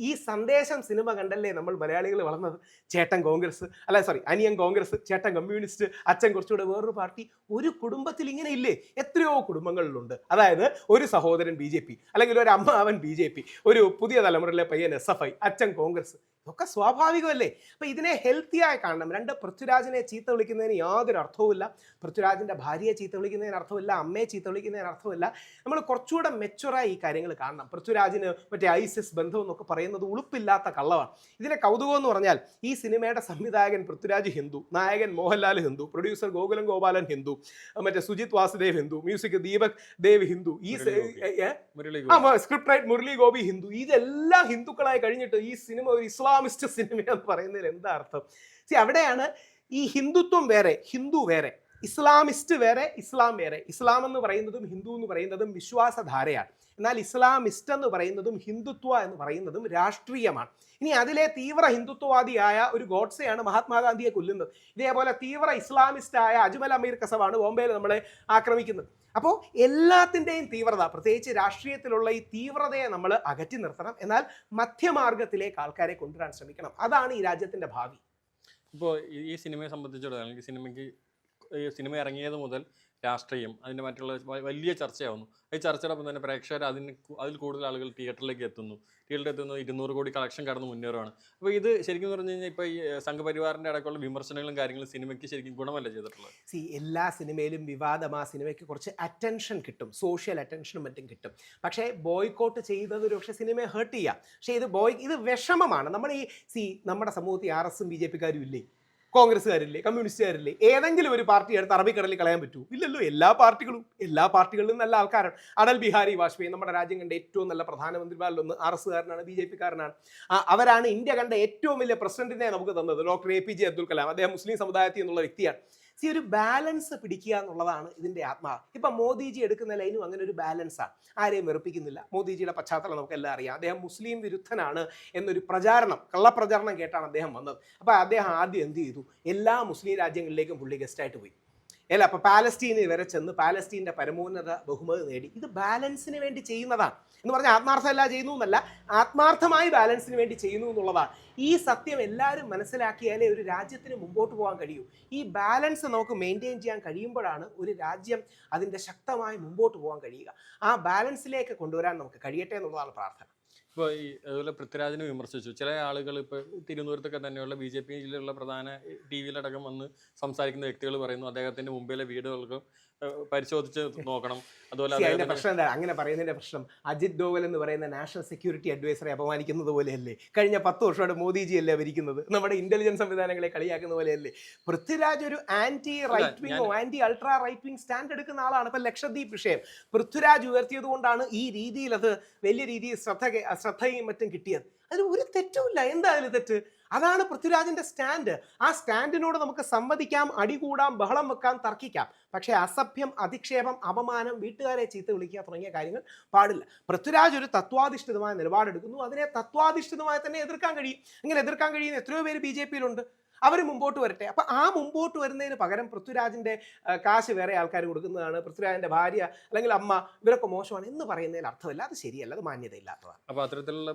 ഈ സന്ദേശം സിനിമ കണ്ടല്ലേ നമ്മൾ മലയാളികൾ വളർന്നത്. ചേട്ടൻ കോൺഗ്രസ്, അനിയൻ കോൺഗ്രസ്, ചേട്ടൻ കമ്മ്യൂണിസ്റ്റ്, അച്ഛൻ കുറച്ചുകൂടെ വേറൊരു പാർട്ടി. ഒരു കുടുംബത്തിൽ ഇങ്ങനെ ഇല്ലേ? എത്രയോ കുടുംബങ്ങളിലുണ്ട്. അതായത് ഒരു സഹോദരൻ BJP, അല്ലെങ്കിൽ ഒരു അമ്മാവൻ BJP, ഒരു പുതിയ തലമുറയിലെ പയ്യൻ SFI, അച്ഛൻ കോൺഗ്രസ്. ഇതൊക്കെ സ്വാഭാവികമല്ലേ? അപ്പം ഇതിനെ ഹെൽത്തിയായി കാണണം. 2, പൃഥ്വിരാജിനെ ചീത്ത വിളിക്കുന്നതിന് യാതൊരു അർത്ഥവുമില്ല, പൃഥ്വിരാജിൻ്റെ ഭാര്യയെ ചീത്ത വിളിക്കുന്നതിന് അർത്ഥമില്ല, അമ്മയെ ചീത്ത വിളിക്കുന്നതിന് അർത്ഥമില്ല. നമ്മൾ കുറച്ചുകൂടെ മെച്ചുറായി ഈ കാര്യങ്ങൾ കാണണം. പൃഥ്വിരാജിന് മറ്റേ ISIS ബന്ധം എന്നൊക്കെ പറയുന്നത് ഉളുപ്പില്ലാത്ത കള്ളമാണ്. ഇതിലെ കൗതുകം എന്ന് പറഞ്ഞാൽ ഈ സിനിമയുടെ സംവിധായകൻ പൃഥ്വിരാജ് ഹിന്ദു, നായകൻ മോഹൻലാൽ ഹിന്ദു, പ്രൊഡ്യൂസർ ഗോകുലം ഗോപാലൻ ഹിന്ദു, മറ്റേ Sujith Vasudev Hindu, music Deepak Dev Hindu, script write Murali Gopy Hindu. ഇതെല്ലാം ഹിന്ദുക്കളായി കഴിഞ്ഞിട്ട് ഈ സിനിമ ഒരു ഇസ്ലാമിസ്റ്റ് സിനിമയെന്ന് പറയുന്നതിൽ എന്താ അർത്ഥം? അവിടെയാണ് ഈ ഹിന്ദുത്വം വേറെ, ഹിന്ദു വേറെ, ഇസ്ലാമിസ്റ്റ് വേറെ, ഇസ്ലാം വേറെ. ഇസ്ലാം എന്ന് പറയുന്നതും ഹിന്ദു എന്ന് പറയുന്നതും വിശ്വാസധാരയാണ്. എന്നാൽ ഇസ്ലാമിസ്റ്റ് എന്ന് പറയുന്നതും ഹിന്ദുത്വ എന്ന് പറയുന്നതും രാഷ്ട്രീയമാണ്. ഇനി അതിലെ തീവ്ര ഹിന്ദുത്വവാദിയായ ഒരു ഗോഡ്സെയാണ് മഹാത്മാഗാന്ധിയെ കൊല്ലുന്നത്. ഇതേപോലെ തീവ്ര ഇസ്ലാമിസ്റ്റായ അജ്മൽ അമീർ കസവാണ് ബോംബെയിൽ നമ്മളെ ആക്രമിക്കുന്നത്. അപ്പോൾ എല്ലാത്തിൻ്റെയും തീവ്രത, പ്രത്യേകിച്ച് രാഷ്ട്രീയത്തിലുള്ള ഈ തീവ്രതയെ നമ്മൾ അകറ്റി നിർത്തണം. എന്നാൽ മധ്യമാർഗത്തിലേക്ക് ആൾക്കാരെ കൊണ്ടുവരാൻ ശ്രമിക്കണം. അതാണ് ഈ രാജ്യത്തിൻ്റെ ഭാവി. ഇപ്പോൾ ഈ സിനിമയെ സംബന്ധിച്ചിടത്തോളം ഈ സിനിമ ഇറങ്ങിയത് മുതൽ രാഷ്ട്രീയം അതിൻ്റെ മറ്റുള്ള വലിയ ചർച്ചയാവുന്നു. ഈ ചർച്ചയോടൊപ്പം തന്നെ പ്രേക്ഷകർ അതിൽ കൂടുതൽ ആളുകൾ തിയേറ്ററിലേക്ക് എത്തുന്നു. 200 കോടി കളക്ഷൻ കടന്ന് മുന്നേറുകയാണ്. അപ്പോൾ ഇത് ശരിക്കും പറഞ്ഞു കഴിഞ്ഞാൽ ഇപ്പോൾ ഈ സംഘപരിവാറിൻ്റെ അടക്കമുള്ള വിമർശനങ്ങളും കാര്യങ്ങളും സിനിമയ്ക്ക് ശരിക്കും ഗുണമല്ല ചെയ്തിട്ടുള്ളത്. എല്ലാ സിനിമയിലും വിവാദം, ആ സിനിമയ്ക്ക് കുറച്ച് അറ്റൻഷൻ കിട്ടും, സോഷ്യൽ അറ്റൻഷനും മറ്റും കിട്ടും. പക്ഷേ ബോയ്ക്കോട്ട് ചെയ്തത് ഒരു പക്ഷേ സിനിമയെ ഹേർട്ട് ചെയ്യാം. പക്ഷേ ഇത് വിഷമമാണ്. നമ്മൾ നമ്മുടെ സമൂഹത്തിൽ RSസും BJPക്കാരും ഇല്ലേ? കോൺഗ്രസ്സുകാരില്ലേ? കമ്മ്യൂണിസ്റ്റുകാരില്ലേ? ഏതെങ്കിലും ഒരു പാർട്ടി എടുത്ത് അറബിക്കടലിൽ കളയാൻ പറ്റൂ? ഇല്ലല്ലോ. എല്ലാ പാർട്ടികളിലും നല്ല ആൾക്കാരാണ്. അടൽ ബിഹാരി വാജ്പേയി നമ്മുടെ രാജ്യം കണ്ട ഏറ്റവും നല്ല പ്രധാനമന്ത്രിമാരിലൊന്ന് RSകാരനാണ്, BJPക്കാരനാണ്. അവരാണ് ഇന്ത്യ കണ്ട ഏറ്റവും വലിയ പ്രസിഡന്റിനെ നമുക്ക് തന്നത്, ഡോക്ടർ APJ അബ്ദുൽ കലാം. അദ്ദേഹം മുസ്ലിം സമുദായത്തിൽ നിന്നുള്ള വ്യക്തിയാണ്. ഒരു ബാലൻസ് പിടിക്കുക എന്നുള്ളതാണ് ഇതിൻ്റെ ആത്മാവ്. ഇപ്പം മോദിജി എടുക്കുന്ന ലൈനും അങ്ങനെ ഒരു ബാലൻസാണ്. ആരെയും വെറുപ്പിക്കുന്നില്ല. മോദിജിയുടെ പശ്ചാത്തലം നമുക്കെല്ലാം അറിയാം. അദ്ദേഹം മുസ്ലിം വിരുദ്ധനാണ് എന്നൊരു കള്ളപ്രചാരണം കേട്ടാണ് അദ്ദേഹം വന്നത്. അപ്പോൾ അദ്ദേഹം ആദ്യം എന്ത് ചെയ്തു? എല്ലാ മുസ്ലിം രാജ്യങ്ങളിലേക്കും പുള്ളി ഗസ്റ്റായിട്ട് പോയി. അപ്പോൾ പാലസ്തീനിൽ വരെ ചെന്ന് പാലസ്തീൻ്റെ പരമോന്നത ബഹുമതി നേടി. ഇത് ബാലൻസിന് വേണ്ടി ചെയ്യുന്നതാണ് എന്ന് പറഞ്ഞാൽ ആത്മാർത്ഥമല്ല ചെയ്യുന്നു എന്നല്ല, ആത്മാർത്ഥമായി ബാലൻസിന് വേണ്ടി ചെയ്യുന്നു എന്നുള്ളതാണ്. ഈ സത്യം എല്ലാവരും മനസ്സിലാക്കിയാലേ ഒരു രാജ്യത്തിന് മുമ്പോട്ട് പോകാൻ കഴിയൂ. ഈ ബാലൻസ് നമുക്ക് മെയിൻറ്റെയിൻ ചെയ്യാൻ കഴിയുമ്പോഴാണ് ഒരു രാജ്യം അതിൻ്റെ ശക്തമായി മുമ്പോട്ട് പോകാൻ കഴിയുക. ആ ബാലൻസിലേക്ക് കൊണ്ടുവരാൻ നമുക്ക് കഴിയട്ടെ എന്നുള്ളതാണ് പ്രാർത്ഥന. ഇപ്പോൾ ഈ അതുപോലെ പൃഥ്വിരാജിനെ വിമർശിച്ചു. ചില ആളുകൾ ഇപ്പോൾ തിരുവനന്തപുരത്തൊക്കെ തന്നെയുള്ള BJP-യിലുള്ള പ്രധാന TV-ലടക്കം വന്ന് സംസാരിക്കുന്ന വ്യക്തികൾ പറയുന്നു അദ്ദേഹത്തിൻ്റെ മുമ്പിലെ വീടുകൾക്ക് പരിശോധിച്ച് നോക്കണം. അതുപോലെ അതിന്റെ പ്രശ്നം എന്താ അങ്ങനെ പറയുന്നതിന്റെ പ്രശ്നം? അജിത് ഡോവൽ എന്ന് പറയുന്ന നാഷണൽ സെക്യൂരിറ്റി അഡ്വൈസറെ അപമാനിക്കുന്നത് പോലെയല്ലേ? കഴിഞ്ഞ 10 വർഷമായിട്ട് മോദിജി അല്ലേ ഭരിക്കുന്നത്? നമ്മുടെ ഇന്റലിജൻസ് സംവിധാനങ്ങളെ കളിയാക്കുന്ന പോലെയല്ലേ? പൃഥ്വിരാജ് ഒരു ആന്റി റൈറ്റ് വിങ്ങോ anti ultra right wing stand എടുക്കുന്ന ആളാണ്. ഇപ്പൊ ലക്ഷദ്വീപ് വിഷയം പൃഥ്വിരാജ് ഉയർത്തിയത് കൊണ്ടാണ് ഈ രീതിയിൽ അത് വലിയ രീതിയിൽ ശ്രദ്ധയും മറ്റും കിട്ടിയത്. അതിൽ ഒരു തെറ്റുമില്ല. എന്താ അതിൽ തെറ്റ്? അതാണ് പൃഥ്വിരാജിന്റെ സ്റ്റാൻഡ്. ആ സ്റ്റാൻഡിനോട് നമുക്ക് സമ്മതിക്കാം, അടികൂടാം, ബഹളം വെക്കാം, തർക്കിക്കാം. പക്ഷേ അസഭ്യം, അധിക്ഷേപം, അപമാനം, വീട്ടുകാരെ ചീത്ത വിളിക്കുക തുടങ്ങിയ കാര്യങ്ങൾ പാടില്ല. പൃഥ്വിരാജ് ഒരു തത്വാധിഷ്ഠിതമായ നിലപാടെടുക്കുന്നു. അതിനെ തത്വാധിഷ്ഠിതമായി തന്നെ എതിർക്കാൻ കഴിയും. അങ്ങനെ എതിർക്കാൻ കഴിയുന്ന എത്രയോ പേര് BJP-യിലുണ്ട്. അവർ മുമ്പോട്ട് വരട്ടെ. അപ്പം ആ മുമ്പോട്ട് വരുന്നതിന് പകരം പൃഥ്വിരാജിന്റെ കാശ് വേറെ ആൾക്കാർ കൊടുക്കുന്നതാണ്, പൃഥ്വിരാജിന്റെ ഭാര്യ അല്ലെങ്കിൽ അമ്മ ഇവരൊക്കെ മോശമാണ് എന്ന് പറയുന്നതിൽ അർത്ഥമില്ല. അത് ശരിയല്ല, അത് മാന്യതയില്ലാത്തതാണ്. അപ്പോൾ അത്തരത്തിലുള്ള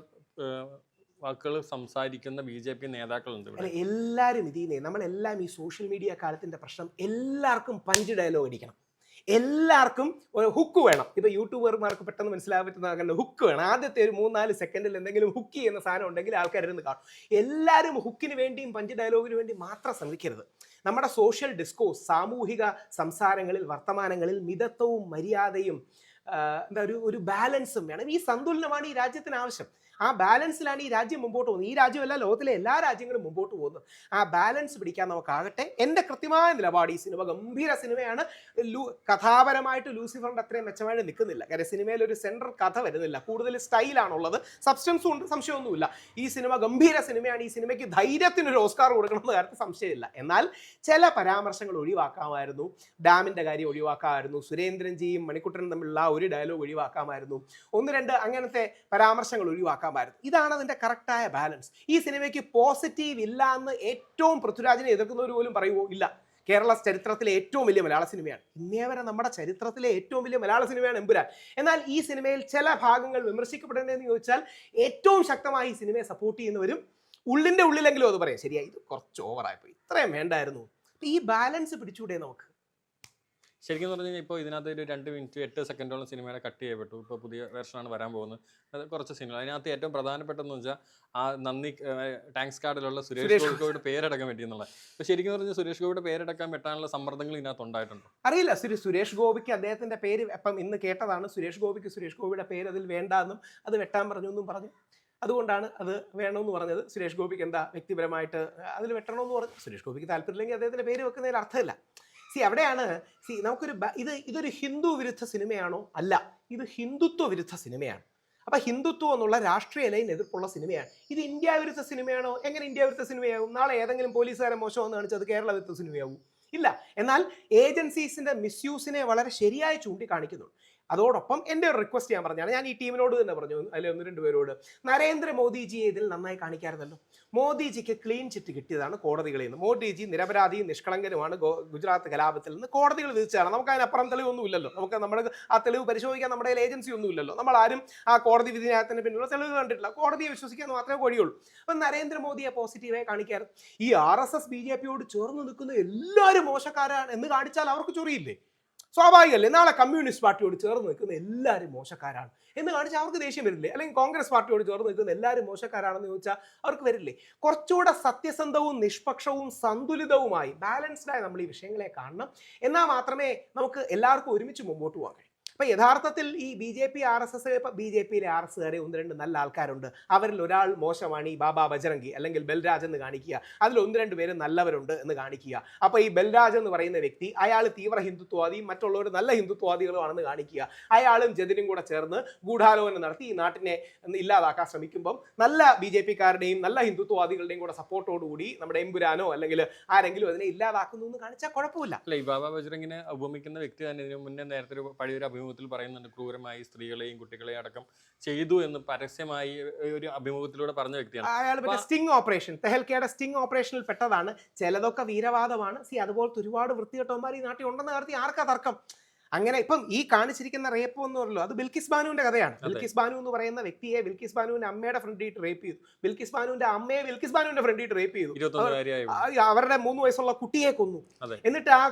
വാക്കുകൾ സംസാരിക്കുന്ന BJP നേതാക്കളുണ്ട് ഇവിടെ. എല്ലാവരും നമ്മളെല്ലാം ഈ സോഷ്യൽ മീഡിയ കാലത്തിന്റെ പ്രശ്നം, എല്ലാവർക്കും പഞ്ച് ഡയലോഗ് അടിക്കണം, എല്ലാവർക്കും ഒരു ഹുക്ക് വേണം. ഇപ്പൊ യൂട്യൂബർമാർക്ക് പെട്ടെന്ന് മനസ്സിലാകാൻ പറ്റുന്ന ഹുക്ക് വേണം. ആദ്യത്തെ ഒരു 3-4 സെക്കൻഡിൽ എന്തെങ്കിലും ഹുക്ക് ചെയ്യുന്ന സാധനം ഉണ്ടെങ്കിൽ ആൾക്കാരിന്ന് കാണും. എല്ലാവരും ഹുക്കിന് വേണ്ടിയും പഞ്ച് ഡയലോഗിന് വേണ്ടി മാത്രം ശ്രമിക്കരുത്. നമ്മുടെ സോഷ്യൽ ഡിസ്കോഴ്സ്, സാമൂഹിക സംസാരങ്ങളിൽ, വർത്തമാനങ്ങളിൽ മിതത്വവും മര്യാദയും ഒരു ബാലൻസും വേണം. ഈ സന്തുലനമാണ് ഈ രാജ്യത്തിന് ആവശ്യം. ആ ബാലൻസിലാണ് ഈ രാജ്യം മുമ്പോട്ട് പോകുന്നത്. ഈ രാജ്യമല്ല, ലോകത്തിലെ എല്ലാ രാജ്യങ്ങളും മുമ്പോട്ട് പോകുന്നത്. ആ ബാലൻസ് പിടിക്കാൻ നമുക്കാകട്ടെ. എൻ്റെ കൃത്യമായ നിലപാട്, ഈ സിനിമ ഗംഭീര സിനിമയാണ്. കഥാപരമായിട്ട് ലൂസിഫറിൻ്റെ അത്രയും മെച്ചമായിട്ട് നിൽക്കുന്നില്ല. കാര്യം സിനിമയിൽ ഒരു സെൻട്രൽ കഥ വരുന്നില്ല, കൂടുതൽ സ്റ്റൈലാണുള്ളത്, സബ്സ്റ്റൻസും ഉണ്ട്, സംശയമൊന്നുമില്ല. ഈ സിനിമ ഗംഭീര സിനിമയാണ്. ഈ സിനിമയ്ക്ക് ധൈര്യത്തിനൊരു ഓസ്കാർ കൊടുക്കണമെന്ന് കാര്യത്തിൽ സംശയമില്ല. എന്നാൽ ചില പരാമർശങ്ങൾ ഒഴിവാക്കാമായിരുന്നു. ഡാമിൻ്റെ കാര്യം ഒഴിവാക്കാമായിരുന്നു. സുരേന്ദ്രൻജിയും മണിക്കുട്ടനും തമ്മിലുള്ള ഒരു ഡയലോഗ് ഒഴിവാക്കാമായിരുന്നു. 1-2 അങ്ങനത്തെ പരാമർശങ്ങൾ ഒഴിവാക്കാം. ഇതാണ് അതിന്റെ കറക്റ്റായ ബാലൻസ്. ഈ സിനിമയ്ക്ക് പോസിറ്റീവ് ഇല്ല എന്ന് ഏറ്റവും പൃഥ്വിരാജിനെ എതിർക്കുന്നവർ പോലും പറയുമോ? ഇല്ല. കേരള ചരിത്രത്തിലെ ഏറ്റവും വലിയ മലയാള സിനിമയാണ്. ഇന്നേ വരെ നമ്മുടെ ചരിത്രത്തിലെ ഏറ്റവും വലിയ മലയാള സിനിമയാണ് എമ്പുരാൻ. എന്നാൽ ഈ സിനിമയിൽ ചില ഭാഗങ്ങൾ വിമർശിക്കപ്പെടേണ്ടതെന്ന് ചോദിച്ചാൽ ഏറ്റവും ശക്തമായി ഈ സിനിമയെ സപ്പോർട്ട് ചെയ്യുന്നവരും ഉള്ളിന്റെ ഉള്ളിലെങ്കിലും അത് പറയാം, ശരിയായി, ഇത് കുറച്ച് ഓവറായിപ്പോയി, ഇത്രയും വേണ്ടായിരുന്നു. ഈ ബാലൻസ് പിടിച്ചൂടെ നമുക്ക്? ശരിക്കും പറഞ്ഞു കഴിഞ്ഞാൽ ഇപ്പോൾ ഇതിനകത്ത് ഒരു 2 മിനിറ്റ് 8 സെക്കൻഡോളം സിനിമയുടെ കട്ട് ചെയ്യപ്പെട്ടു. ഇപ്പോൾ പുതിയ വേർഷനാണ് വരാൻ പോകുന്നത്. അത് കുറച്ച് സിനിമ. അതിനകത്ത് ഏറ്റവും പ്രധാനപ്പെട്ടതെന്ന് വെച്ചാൽ ആ നന്ദി താങ്ക്സ് കാർഡിലുള്ള സുരേഷ് ഗോപിയുടെ പേരടക്കാൻ പറ്റിയെന്നുള്ളത്. അപ്പോൾ ശരിക്കും പറഞ്ഞാൽ സുരേഷ് ഗോപിയുടെ പേരടക്കാൻ പറ്റാനുള്ള സമ്മർദ്ദങ്ങൾ ഇതിനകത്ത് ഉണ്ടായിട്ടുണ്ടോ? അറിയില്ല. സുരേഷ് ഗോപിക്ക് അദ്ദേഹത്തിന്റെ പേര് ഇപ്പം ഇന്ന് കേട്ടതാണ്. സുരേഷ് ഗോപിയുടെ പേര് അതിൽ വേണ്ടാന്നും അത് വെട്ടാൻ പറഞ്ഞു എന്നും പറഞ്ഞു. അതുകൊണ്ടാണ് അത് വേണമെന്ന് പറഞ്ഞത്. സുരേഷ് ഗോപിക്ക് എന്താ വ്യക്തിപരമായിട്ട് അതിൽ വെട്ടണമെന്ന് പറഞ്ഞു. സുരേഷ് ഗോപിക്ക് താല്പര്യമില്ലെങ്കിൽ അദ്ദേഹത്തിന്റെ പേര് വെക്കുന്നതിൽ അർത്ഥമില്ല. അവിടെയാണ് നമുക്കൊരു ഇതൊരു ഹിന്ദു വിരുദ്ധ സിനിമയാണോ? അല്ല, ഇത് ഹിന്ദുത്വ വിരുദ്ധ സിനിമയാണ്. അപ്പൊ ഹിന്ദുത്വം എന്നുള്ള രാഷ്ട്രീയ ലൈൻ എതിർപ്പുള്ള സിനിമയാണ്. ഇത് ഇന്ത്യ വിരുദ്ധ സിനിമയാണോ? എങ്ങനെ ഇന്ത്യ വിരുദ്ധ സിനിമയാവും? നാളെ ഏതെങ്കിലും പോലീസുകാരെ മോശമെന്ന് കാണിച്ചത് കേരള വിരുദ്ധ സിനിമയാവും? ഇല്ല. എന്നാൽ ഏജൻസീസിന്റെ മിസ്യൂസിനെ വളരെ ശരിയായി ചൂണ്ടിക്കാണിക്കുന്നുണ്ട്. അതോടൊപ്പം എൻ്റെ ഒരു റിക്വസ്റ്റ് ഞാൻ പറഞ്ഞാണ്, ഞാൻ ഈ ടീമിനോട് തന്നെ പറഞ്ഞു, അതിൽ 1-2 പേരോട്, നരേന്ദ്രമോദിജിയെ ഇതിൽ നന്നായി കാണിക്കാറുണ്ടല്ലോ. മോദിജിക്ക് ക്ലീൻ ചിറ്റ് കിട്ടിയതാണ് കോടതികളിൽ നിന്ന്. മോദിജി നിരപരാധിയും നിഷ്കളങ്കനുമാണ് ഗുജറാത്ത് കലാപത്തിൽ നിന്ന് കോടതികൾ വിധിച്ചതാണ്. നമുക്ക് അതിനപ്പുറം തെളിവൊന്നും ഇല്ലല്ലോ. നമുക്ക് ആ തെളിവ് പരിശോധിക്കാൻ നമ്മുടെ ഏജൻസി ഒന്നും ഇല്ലല്ലോ. നമ്മൾ ആരും ആ കോടതി വിധിന്യായത്തിന് പിന്നിലുള്ള തെളിവ് കണ്ടിട്ടില്ല. കോടതിയെ വിശ്വസിക്കാൻ മാത്രമേ കഴിയുള്ളൂ. അപ്പം നരേന്ദ്രമോദിയെ പോസിറ്റീവായി കാണിക്കാറ്. ഈ RSS BJP-യോട് ചേർന്ന് നിൽക്കുന്ന എല്ലാവരും മോശക്കാരാണ് എന്ന് കാണിച്ചാൽ അവർക്ക് ചൊറിയില്ലേ? സ്വാഭാവികമല്ലേ? നാളെ കമ്മ്യൂണിസ്റ്റ് പാർട്ടിയോട് ചേർന്ന് നിൽക്കുന്ന എല്ലാവരും മോശക്കാരാണ് എന്ന് കാണിച്ചാൽ അവർക്ക് ദേഷ്യം വരില്ലേ? അല്ലെങ്കിൽ കോൺഗ്രസ് പാർട്ടിയോട് ചേർന്ന് നിൽക്കുന്ന എല്ലാവരും മോശക്കാരാണെന്ന് ചോദിച്ചാൽ അവർക്ക് വരില്ലേ? കുറച്ചുകൂടെ സത്യസന്ധവും നിഷ്പക്ഷവും സന്തുലിതവുമായി ബാലൻസ്ഡായി നമ്മൾ ഈ വിഷയങ്ങളെ കാണണം. എന്നാൽ മാത്രമേ നമുക്ക് എല്ലാവർക്കും ഒരുമിച്ച് മുമ്പോട്ട് പോകാൻ കഴിയൂ. അപ്പം യഥാർത്ഥത്തിൽ ഈ BJP RSS BJP-യിലെ RSസുകാരെ 1-2 നല്ല ആൾക്കാരുണ്ട്. അവരിൽ ഒരാൾ മോശമാണ് ഈ ബാബാ ബജറംഗി അല്ലെങ്കിൽ ബൽരാജ് എന്ന് കാണിക്കുക. അതിൽ 1-2 പേര് നല്ലവരുണ്ട് എന്ന് കാണിക്കുക. അപ്പോൾ ഈ ബൽരാജ് എന്ന് പറയുന്ന വ്യക്തി, അയാൾ തീവ്ര ഹിന്ദുത്വവാദിയും മറ്റുള്ളവർ നല്ല ഹിന്ദുത്വവാദികളുമാണെന്ന് കാണിക്കുക. അയാളും ജതിനും കൂടെ ചേർന്ന് ഗൂഢാലോചന നടത്തി ഈ നാട്ടിനെ ഇല്ലാതാക്കാൻ ശ്രമിക്കുമ്പം നല്ല BJP-കാരുടെയും നല്ല ഹിന്ദുത്വവാദികളുടെയും കൂടെ സപ്പോർട്ടോടുകൂടി നമ്മുടെ എമ്പുരാനോ അല്ലെങ്കിൽ ആരെങ്കിലും അതിനെ ഇല്ലാതാക്കുന്നു എന്ന് കാണിച്ചാൽ കുഴപ്പമില്ല. അല്ല, ഈ ബാബാ ബജറംഗിനെ ഉപമിക്കുന്ന വ്യക്തി തന്നെ ഇതിനു മുന്നേ നേരത്തെ ഒരു പഴയൊരു അഭിമുഖത്തിൽ പറയുന്നുണ്ട്, ക്രൂരമായി സ്ത്രീകളെയും കുട്ടികളെയും അടക്കം ചെയ്തു എന്ന് പരസ്യമായി ഒരു അഭിമുഖത്തിലൂടെ പറഞ്ഞ വ്യക്തിയാണ്. അയാൾ സ്റ്റിംഗ് ഓപ്പറേഷൻ, തെഹൽക്കയുടെ സ്റ്റിംഗ് ഓപ്പറേഷനിൽ പെട്ടതാണ്. ചിലതൊക്കെ വീരവാദമാണ്. അതുപോലത്തെ ഒരുപാട് വൃത്തികെട്ടവന്മാർ ഈ നാട്ടിൽ ഉണ്ടെന്ന് കാര്യത്തിൽ ആർക്കാ തർക്കം? അങ്ങനെ ഇപ്പം ഈ കാണിച്ചിരിക്കുന്ന റേപ്പ് എന്ന് പറഞ്ഞല്ലോ, അത് ബിൽക്കിസ് ബാനുവിന്റെ കഥയാണ്. ബിൽക്കിസ് ബാനു എന്ന് പറയുന്ന വ്യക്തിയെ ബിൽക്കിസ് ബാനുവിന്റെ അമ്മയുടെ ഫ്രണ്ടിട്ട് റേപ്പ് ചെയ്തു. ബിൽക്കിസ് ബാനുവിന്റെ അമ്മയെ ബിൽക്കിസ് ബാനുവിന്റെ ഫ്രണ്ടിട്ട് റേപ്പ് ചെയ്തു. അവരുടെ 3 വയസ്സുള്ള കുട്ടിയെ കൊന്നു. എന്നിട്ട് ആ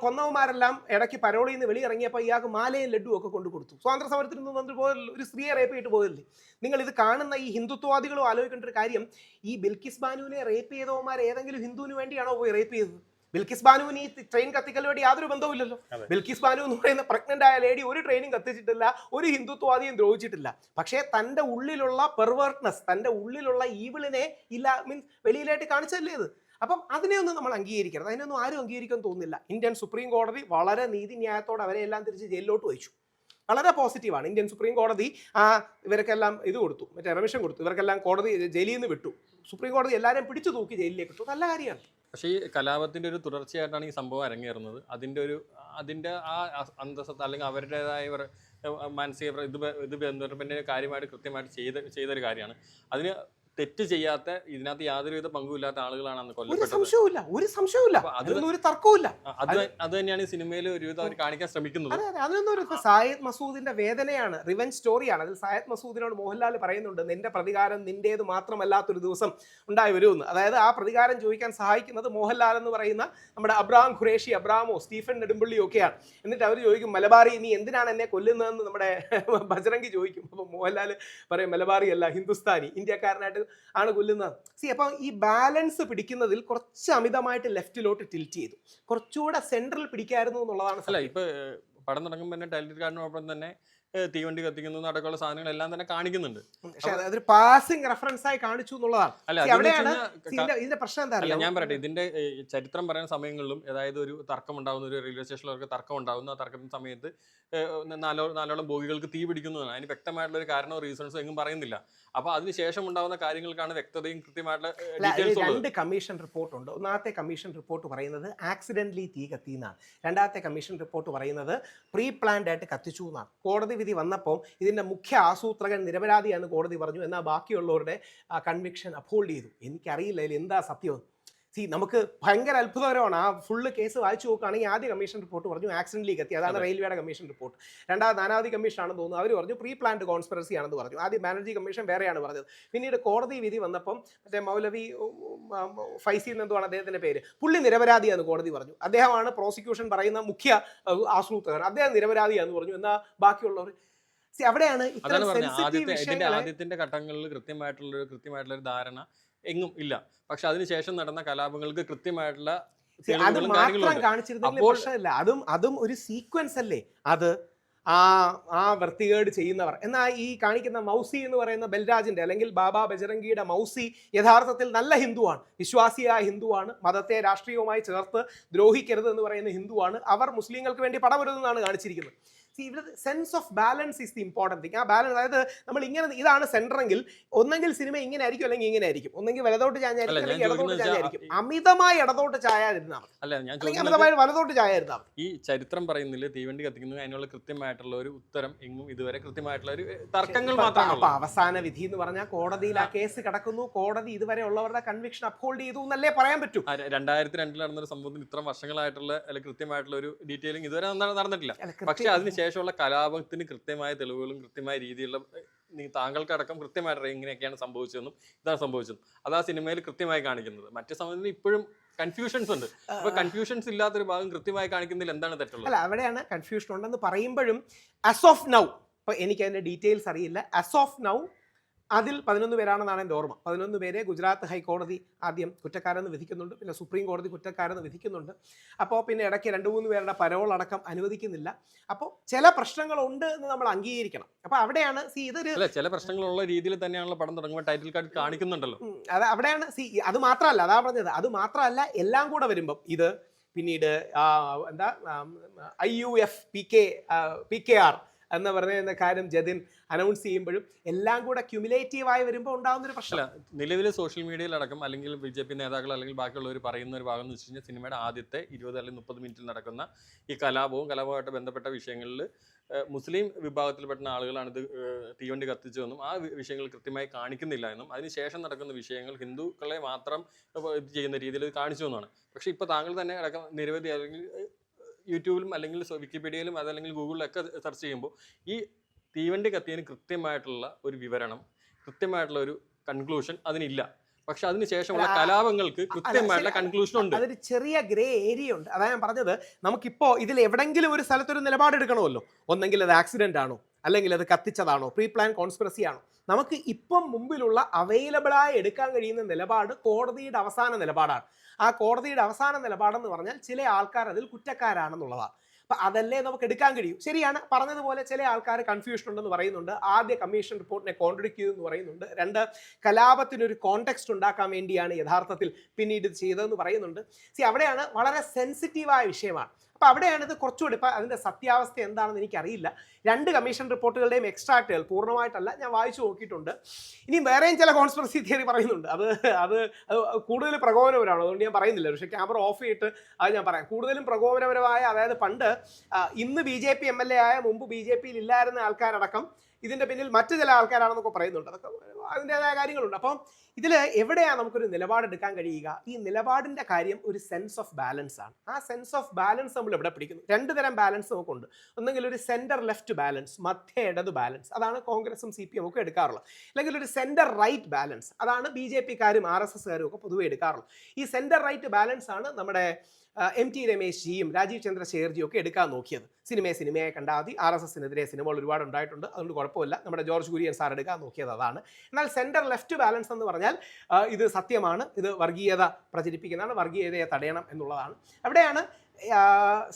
കൊന്നവന്മാരെല്ലാം ഇടയ്ക്ക് പരോളിൽ നിന്ന് വെളിയിറങ്ങിയപ്പോൾ ഇയാൾക്ക് മാലയും ലഡ്ഡും ഒക്കെ കൊണ്ടു കൊടുത്തു. സ്വാതന്ത്ര്യ സമരത്തിൽ നിന്ന് വന്നിട്ട് പോയല്ലോ, ഒരു സ്ത്രീയെ റേപ്പ് ചെയ്തിട്ട് പോയല്ലേ. നിങ്ങൾ ഇത് കാണുന്ന ഈ ഹിന്ദുത്വവാദികളും ആലോചിക്കേണ്ട ഒരു കാര്യം, ഈ ബിൽക്കിസ് ബാനുവിനെ റേപ്പ് ചെയ്തവന്മാർ ഏതെങ്കിലും ഹിന്ദുവിന് വേണ്ടിയാണോ പോയി റേപ്പ് ചെയ്തത്? ബിൽക്കിസ് ബാനുവിന് ഈ ട്രെയിൻ കത്തിക്കലുമായിട്ട് യാതൊരു ബന്ധവുമില്ലല്ലോ. ബിൽക്കിസ് ബാനു എന്ന് പറയുന്ന പ്രഗ്നന്റ് ആയ ലേഡി ഒരു ട്രെയിനും കത്തിച്ചിട്ടില്ല, ഒരു ഹിന്ദുത്വവാദിയും ദ്രോഹിച്ചിട്ടില്ല. പക്ഷേ തൻ്റെ ഉള്ളിലുള്ള പെർവേർട്ട്നെസ്, തൻ്റെ ഉള്ളിലുള്ള ഈവിളിനെ വെളിയിലായിട്ട് കാണിച്ചല്ലേ ഇത്. അപ്പം അതിനെയൊന്നും നമ്മൾ അംഗീകരിക്കരുത്, അതിനൊന്നും ആരും അംഗീകരിക്കാൻ തോന്നുന്നില്ല. ഇന്ത്യൻ സുപ്രീം കോടതി വളരെ നീതിന്യായത്തോടെ അവരെ എല്ലാം തിരിച്ച് ജയിലിലോട്ട് വഹിച്ചു. വളരെ പോസിറ്റീവാണ്. ഇന്ത്യൻ സുപ്രീം കോടതി ഇവർക്കെല്ലാം ഇത് കൊടുത്തു, മറ്റേ റെമിഷൻ കൊടുത്തു, ഇവർക്കെല്ലാം കോടതി ജയിലിൽ നിന്ന് വിട്ടു. സുപ്രീം കോടതി എല്ലാവരെയും പിടിച്ചു തൂക്കി ജയിലിലേക്ക് ഇട്ടു. നല്ല കാര്യമാണ്. പക്ഷേ ഈ കലാപത്തിന്റെ ഒരു തുടർച്ചയായിട്ടാണ് ഈ സംഭവം അരങ്ങേറുന്നത്. അതിന്റെ ആ അന്തസ്സത്ത അല്ലെങ്കിൽ അവരുടേതായ മാനസിക ഇത് ബന്ധപ്പെട്ട കാര്യമായിട്ട് കൃത്യമായിട്ട് ചെയ്തൊരു കാര്യമാണ്. അതിന് തെറ്റ് ചെയ്യാത്ത, ഇതിനകത്ത് യാതൊരുവിധ പങ്കുമില്ലാത്ത ആളുകളാണ് അന്ന് കൊല്ലപ്പെട്ടത്. ഒരു സംശയവുമില്ല, ഒരു തർക്കവുമില്ല. അത് തന്നെയാണ് ഈ സിനിമയിൽ ഒരുവിധം അവർ കാണിക്കാൻ ശ്രമിക്കുന്നത്. അതിനൊന്നും സായിദ് മസൂദിന്റെ വേദനയാണ്, റിവെഞ്ച് സ്റ്റോറിയാണ്. അതിൽ സായിദ് മസൂദിനോട് മോഹൻലാൽ പറയുന്നുണ്ട്, നിന്റെ പ്രതികാരം നിന്റേത് മാത്രമല്ലാത്തൊരു ദിവസം ഉണ്ടായി വരുമെന്ന്. അതായത് ആ പ്രതികാരം ചോദിക്കാൻ സഹായിക്കുന്നത് മോഹൻലാൽ എന്ന് പറയുന്ന നമ്മുടെ അബ്രഹാം ഖുറേഷി, അബ്രാമോ, സ്റ്റീഫൻ നെടുമ്പള്ളിയോ ഒക്കെയാണ്. എന്നിട്ട് അവർ ചോദിക്കും, മലബാറി നീ എന്തിനാണ് എന്നെ കൊല്ലുന്നതെന്ന് നമ്മുടെ ബജറംഗി ചോദിക്കും. അപ്പോൾ മോഹൻലാൽ പറയും, മലബാറി അല്ല, ഹിന്ദുസ്ഥാനി, ഇന്ത്യക്കാരനായിട്ട് ആണ് കൊല്ലുന്നത്. അപ്പോൾ ഈ ബാലൻസ് പിടിക്കുന്നതിൽ കുറച്ച് അമിതമായിട്ട് ലെഫ്റ്റിലോട്ട് ടിൽറ്റ് ചെയ്തു. കുറച്ചുകൂടെ സെൻട്രൽ പിടിക്കായിരുന്നു എന്നുള്ളതാണ്. അല്ല, ഇപ്പൊ പടം തുടങ്ങുമ്പോൾ തന്നെ ടൈറ്റിൽ കാർഡിനോടൊപ്പം തന്നെ തീവണ്ടി കത്തിക്കുന്നു അടക്കമുള്ള സാധനങ്ങളെല്ലാം തന്നെ കാണിക്കുന്നുണ്ട്. പക്ഷേ അതൊരു പാസിംഗ് റെഫറൻസ് ആയി കാണിച്ചു എന്നുള്ളതാണ്. അവിടെയാണ് ഇതിന്റെ പ്രശ്നം. എന്താ അറിയില്ല, ഞാൻ പറയട്ടെ, ഇതിന്റെ ചരിത്രം പറയുന്ന സമയങ്ങളിലും, അതായത് ഒരു തർക്കം ഉണ്ടാകുന്ന, ഒരു റെയിൽവേ സ്റ്റേഷനിലൊക്കെ തർക്കം ഉണ്ടാകുന്ന, ആ തർക്കത്തിന്റെ സമയത്ത് നാലോളം ബോഗികൾക്ക് തീ പിടിക്കുന്നതാണ്. അതിന് വ്യക്തമായിട്ടുള്ള ഒരു കാരണമോ റീസൺസോ എങ്ങും പറയുന്നില്ല. അപ്പൊ അതിനുശേഷം ഉണ്ടാകുന്ന കാര്യങ്ങൾക്കാണ് വ്യക്തതയും കൃത്യമായിട്ടുള്ള ഡീറ്റെയിൽസ് ഉള്ളത്. 2 കമ്മീഷൻ റിപ്പോർട്ട് ഉണ്ട്. ഒന്നാമത്തെ കമ്മീഷൻ റിപ്പോർട്ട് പറയുന്നത് ആക്സിഡന്റലി തീ കത്തി എന്നാണ്. രണ്ടാമത്തെ കമ്മീഷൻ റിപ്പോർട്ട് പറയുന്നത് പ്രീ പ്ലാൻഡ് ആയിട്ട് കത്തിച്ചു എന്നാണ്. കോടതി വിധി വന്നപ്പോൾ ഇതിന്റെ മുഖ്യ ആസൂത്രകൻ നിരപരാധിയാണെന്ന് കോടതി പറഞ്ഞു. എന്നാൽ ബാക്കിയുള്ളവരുടെ കൺവിക്ഷൻ അപ്ഹോൾഡ് ചെയ്തു. എനിക്കറിയില്ല ഇതിൽ എന്താ സത്യം. നമുക്ക് ഭയങ്കര അത്ഭുതകരമാണ്. ആ ഫുള്ള് കേസ് വായിച്ചു നോക്കുകയാണെങ്കിൽ ആദ്യ കമ്മീഷൻ റിപ്പോർട്ട് പറഞ്ഞു ആക്സിഡന്റലി കത്തി, അതാണ് റെയിൽവേയുടെ കമ്മീഷൻ റിപ്പോർട്ട്. നാനാവധി കമ്മീഷൻ ആണെന്ന് തോന്നുന്നു, അവർ പറഞ്ഞു പ്രീ പ്ലാൻഡ് കോൺസ്പിറസി ആണെന്ന് പറഞ്ഞു. ആദ്യം ബാനർജി കമ്മീഷൻ വേറെയാണ് പറഞ്ഞത്. പിന്നീട് കോടതി വിധി വന്നപ്പം മറ്റേ മൗലവി ഫൈസി എന്നെന്തുവാണ് അദ്ദേഹത്തിന്റെ പേര്, പുള്ളി നിരപരാധിയാണെന്ന് കോടതി പറഞ്ഞു. അദ്ദേഹമാണ് പ്രോസിക്യൂഷൻ പറയുന്ന മുഖ്യ ആസൂത്രകൻ, അദ്ദേഹം നിരപരാധിയാണെന്ന് പറഞ്ഞു. എന്നാൽ ബാക്കിയുള്ളവർ അവിടെയാണ് ആദ്യത്തിന്റെ ഘട്ടങ്ങളിൽ കൃത്യമായിട്ടുള്ള ഒരു ധാരണ എങ്ങും ഇല്ല. പക്ഷെ അതിനുശേഷം നടന്ന കലാപങ്ങൾക്ക് കൃത്യമായിട്ടുള്ള അത് മാത്രം കാണിച്ചിരുന്നെങ്കിൽ പ്രശ്നമില്ല. അതും ഒരു സീക്വൻസ് അല്ലേ അത്, ആ വൃത്തികേട് ചെയ്യുന്നവർ. എന്നാൽ ഈ കാണിക്കുന്ന മൗസി എന്ന് പറയുന്ന ബൽരാജിന്റെ അല്ലെങ്കിൽ ബാബാ ബജറംഗിയുടെ മൗസി യഥാർത്ഥത്തിൽ നല്ല ഹിന്ദുവാണ്, വിശ്വാസിയായ ഹിന്ദുവാണ്, മതത്തെ രാഷ്ട്രീയവുമായി ചേർത്ത് ദ്രോഹിക്കരുത് എന്ന് പറയുന്ന ഹിന്ദുവാണ്. അവർ മുസ്ലിങ്ങൾക്ക് വേണ്ടി പടവരുതെന്നാണ് കാണിച്ചിരിക്കുന്നത്. ഇവിടെ sense of balance is the important thing. ആ ബാലൻസ്, അതായത് നമ്മൾ ഇങ്ങനെ ഇതാണ് സെൻറ്ററെങ്കിൽ ഒന്നെങ്കിൽ സിനിമ ഇങ്ങനെ ആയിരിക്കും, അല്ലെങ്കിൽ ഇങ്ങനെ ആയിരിക്കും. ഒന്നെങ്കിൽ വലതോട്ട് ചാഞ്ഞായിരിക്കും, അല്ലെങ്കിൽ ഇടതോട്ട് ചാഞ്ഞായിരിക്കും. അമിതമായി ഇടതോട്ട് ചായാതിരുന്നാൽ മതി, അമിതമായി വലതോട്ട് ചായാതിരുന്നാൽ മതി. ഈ ചരിത്രം പറയുന്നില്ല തീവണ്ടി കത്തിക്കുന്നത്, അതിനുള്ള കൃത്യമായിട്ടുള്ള ഒരു ഉത്തരം എങ്ങും ഇതുവരെ കൃത്യമായിട്ടുള്ള ഒരു തർക്കങ്ങൾ മാത്രമാണ്. അപ്പൊ അവസാന വിധി എന്ന് പറഞ്ഞാൽ കോടതിയിൽ ആ കേസ് കിടക്കുന്നു, കോടതി ഇതുവരെ ഉള്ളവരുടെ കൺവിക്ഷൻ അപ്ഹോൾഡ് ചെയ്തു എന്നല്ലേ പറയാൻ പറ്റൂ. 2002 നടന്നൊരു സംഭവത്തിന് ഇത്ര വർഷങ്ങളായിട്ടുള്ള അല്ലെങ്കിൽ കൃത്യമായിട്ടുള്ള ഒരു ഡീറ്റെയിലിംഗ് ഇതുവരെ നടന്നിട്ടില്ല. പക്ഷെ അതിനുശേഷമുള്ള കലാപത്തിന് കൃത്യമായ തെളിവുകളും കൃത്യമായ രീതിയിലുള്ള താങ്കൾക്കടക്കം കൃത്യമായിട്ട് ഇങ്ങനെയൊക്കെയാണ് സംഭവിച്ചതെന്നും ഇതാണ് സംഭവിച്ചതും അതാ സിനിമയിൽ കൃത്യമായി കാണിക്കുന്നത്. മറ്റു സമയത്ത് ഇപ്പോഴും കൺഫ്യൂഷൻസ് ഉണ്ട്. അപ്പൊ കൺഫ്യൂഷൻസ് ഇല്ലാത്തൊരു ഭാഗം കൃത്യമായി കാണിക്കുന്നതിൽ എന്താണ് തെറ്റുള്ളത്? അല്ല, അവിടെയാണ് കൺഫ്യൂഷൻ ഉണ്ടെന്ന് പറയുമ്പോഴും ആസ് ഓഫ് നൗ, ഇപ്പൊ എനിക്ക് അതിന്റെ ഡീറ്റെയിൽസ് അറിയില്ല, ആസ് ഓഫ് നൗ അതിൽ 11 പേരാണെന്നാണ് എൻ്റെ ഓർമ്മ. 11 പേരെ ഗുജറാത്ത് ഹൈക്കോടതി ആദ്യം കുറ്റക്കാരെന്ന് വിധിക്കുന്നുണ്ട്, പിന്നെ സുപ്രീം കോടതി കുറ്റക്കാരെന്ന് വിധിക്കുന്നുണ്ട്. അപ്പോൾ പിന്നെ ഇടയ്ക്ക് 2-3 പേരുടെ പരോൾ അടക്കം അനുവദിക്കുന്നില്ല. അപ്പോൾ ചില പ്രശ്നങ്ങളുണ്ട് എന്ന് നമ്മൾ അംഗീകരിക്കണം. അപ്പോൾ അവിടെയാണ് ഇതൊരു ചില പ്രശ്നങ്ങളുള്ള രീതിയിൽ തന്നെയാണല്ലോ പടം തുടങ്ങുമ്പോൾ ടൈറ്റിൽ കാർഡ് കാണിക്കുന്നുണ്ടല്ലോ. അത് അവിടെയാണ് അത് മാത്രമല്ല, അതാ പറഞ്ഞത്, അത് മാത്രമല്ല എല്ലാം കൂടെ വരുമ്പം ഇത് പിന്നീട് എന്താ IUF PKR എന്ന് പറയുന്ന കാര്യം ജതിൻ അനൗൺസ് ചെയ്യുമ്പോഴും എല്ലാം കൂടെ ക്യുമുലേറ്റീവായി വരുമ്പോൾ ഉണ്ടാകുന്നൊരു പ്രശ്നം. നിലവിൽ സോഷ്യൽ മീഡിയയിലടക്കം അല്ലെങ്കിൽ BJP നേതാക്കൾ അല്ലെങ്കിൽ ബാക്കിയുള്ളവർ പറയുന്ന ഒരു ഭാഗം എന്ന് വെച്ച് കഴിഞ്ഞാൽ സിനിമയുടെ ആദ്യത്തെ 20 അല്ലെങ്കിൽ 30 മിനിറ്റിൽ നടക്കുന്ന ഈ കലാപവുമായിട്ട് ബന്ധപ്പെട്ട വിഷയങ്ങളിൽ മുസ്ലിം വിഭാഗത്തിൽപ്പെടുന്ന ആളുകളാണ് ഇത് തീവണ്ടി കത്തിച്ചതെന്നും ആ വിഷയങ്ങൾ കൃത്യമായി കാണിക്കുന്നില്ല എന്നും അതിനുശേഷം നടക്കുന്ന വിഷയങ്ങൾ ഹിന്ദുക്കളെ മാത്രം ഇത് ചെയ്യുന്ന രീതിയിൽ കാണിച്ചു എന്നാണ്. പക്ഷെ ഇപ്പോൾ താങ്കൾ തന്നെ അടക്കം നിരവധി അല്ലെങ്കിൽ യൂട്യൂബിലും അല്ലെങ്കിൽ വിക്കിപീഡിയയിലും അതല്ലെങ്കിൽ ഗൂഗിളിലൊക്കെ സെർച്ച് ചെയ്യുമ്പോൾ ഈ തീവണ്ടി കത്തിയതിന് കൃത്യമായിട്ടുള്ള ഒരു വിവരണം, കൃത്യമായിട്ടുള്ള ഒരു കൺക്ലൂഷൻ അതിനില്ല. പക്ഷെ അതിനുശേഷമുള്ള കലാപങ്ങൾക്ക് കൃത്യമായിട്ടുള്ള കൺക്ലൂഷൻ ഉണ്ട്. അതൊരു ചെറിയ ഗ്രേ ഏരിയ ഉണ്ട്. അതാ ഞാൻ പറഞ്ഞത്, നമുക്കിപ്പോ ഇതിൽ എവിടെങ്കിലും ഒരു സ്ഥലത്തൊരു നിലപാടെടുക്കണമല്ലോ. ഒന്നെങ്കിൽ അത് ആക്സിഡന്റ് ആണോ, അല്ലെങ്കിൽ അത് കത്തിച്ചതാണോ, പ്രീ പ്ലാൻ കോൺസ്പിറസി ആണോ. നമുക്ക് ഇപ്പം മുമ്പിലുള്ള അവൈലബിളായി എടുക്കാൻ കഴിയുന്ന നിലപാട് കോടതിയുടെ അവസാന നിലപാടാണ്. ആ കോടതിയുടെ അവസാന നിലപാടെന്ന് പറഞ്ഞാൽ ചില ആൾക്കാർ അതിൽ കുറ്റക്കാരാണെന്നുള്ളതാണ്. അപ്പം അതല്ലേ നമുക്ക് എടുക്കാൻ കഴിയും. ശരിയാണ്, പറഞ്ഞതുപോലെ ചില ആൾക്കാർ കൺഫ്യൂഷൻ ഉണ്ടെന്ന് പറയുന്നുണ്ട്. ആദ്യ കമ്മീഷൻ റിപ്പോർട്ടിനെ കോൺട്രഡിക്ട് ചെയ്തെന്ന് പറയുന്നുണ്ട്. 2, കലാപത്തിനൊരു കോണ്ടെക്സ്റ്റ് ഉണ്ടാക്കാൻ വേണ്ടിയാണ് യഥാർത്ഥത്തിൽ പിന്നീട് ഇത് ചെയ്തതെന്ന് പറയുന്നുണ്ട്. അവിടെയാണ് വളരെ സെൻസിറ്റീവായ വിഷയമാണ്. അപ്പോൾ അവിടെയാണ് ഇത് കുറച്ചുകൂടി, ഇപ്പം അതിൻ്റെ സത്യാവസ്ഥ എന്താണെന്ന് എനിക്കറിയില്ല. 2 കമ്മീഷൻ റിപ്പോർട്ടുകളുടെയും എക്സ്ട്രാക്റ്റുകൾ പൂർണ്ണമായിട്ടല്ല ഞാൻ വായിച്ചു നോക്കിയിട്ടുണ്ട്. ഇനിയും വേറെയും ചില കോൺസ്പിറസി തിയറി പറയുന്നുണ്ട്. അത് കൂടുതൽ പ്രകോപനപരമാണ്, അതുകൊണ്ട് ഞാൻ പറയുന്നില്ല. പക്ഷേ ക്യാമറ ഓഫ് ചെയ്തിട്ട് അത് ഞാൻ പറയാം. കൂടുതലും പ്രകോപനപരമായ, അതായത് പണ്ട് ഇന്ന് BJP MLA ആയ, മുമ്പ് BJP യിൽ ഇല്ലായിരുന്ന ആൾക്കാരടക്കം ഇതിൻ്റെ പിന്നിൽ മറ്റു ചില ആൾക്കാരാണെന്നൊക്കെ പറയുന്നുണ്ട്. അതൊക്കെ അതിൻ്റെതായ കാര്യങ്ങളുണ്ട്. അപ്പം ഇതിൽ എവിടെയാണ് നമുക്കൊരു നിലപാടെടുക്കാൻ കഴിയുക? ഈ നിലപാടിൻ്റെ കാര്യം ഒരു സെൻസ് ഓഫ് ബാലൻസ് ആണ്. ആ സെൻസ് ഓഫ് ബാലൻസ് നമ്മൾ എവിടെ പിടിക്കുന്നു? 2 തരം ബാലൻസ് നമുക്കുണ്ട്. ഒന്നെങ്കിൽ ഒരു സെൻറ്റർ ലെഫ്റ്റ് ബാലൻസ്, മധ്യ ഇടത് ബാലൻസ്, അതാണ് കോൺഗ്രസും CPM ഒക്കെ എടുക്കാറുള്ളത്. അല്ലെങ്കിൽ ഒരു സെൻറ്റർ റൈറ്റ് ബാലൻസ്, അതാണ് BJP-ക്കാരും RSS-കാരും ഒക്കെ പൊതുവെ എടുക്കാറുള്ളത്. ഈ സെൻറ്റർ റൈറ്റ് ബാലൻസ് ആണ് നമ്മുടെ MT രമേശ് ജിയും രാജീവ് ചന്ദ്രശേഖർജിയും ഒക്കെ എടുക്കാൻ നോക്കിയത്. സിനിമയെ കണ്ടാൽ മതി, RSS-നെതിരെ സിനിമകൾ ഒരുപാട് ഉണ്ടായിട്ടുണ്ട്, അതുകൊണ്ട് കുഴപ്പമില്ല. നമ്മുടെ ജോർജ് കുര്യൻ സാർ എടുക്കാൻ നോക്കിയത് അതാണ്. എന്നാൽ സെൻറ്റർ ലെഫ്റ്റ് ബാലൻസ് എന്ന് പറഞ്ഞാൽ ഇത് സത്യമാണ്, ഇത് വർഗീയത പ്രചരിപ്പിക്കുന്നതാണ്, വർഗീയതയെ തടയണം എന്നുള്ളതാണ്. അവിടെയാണ്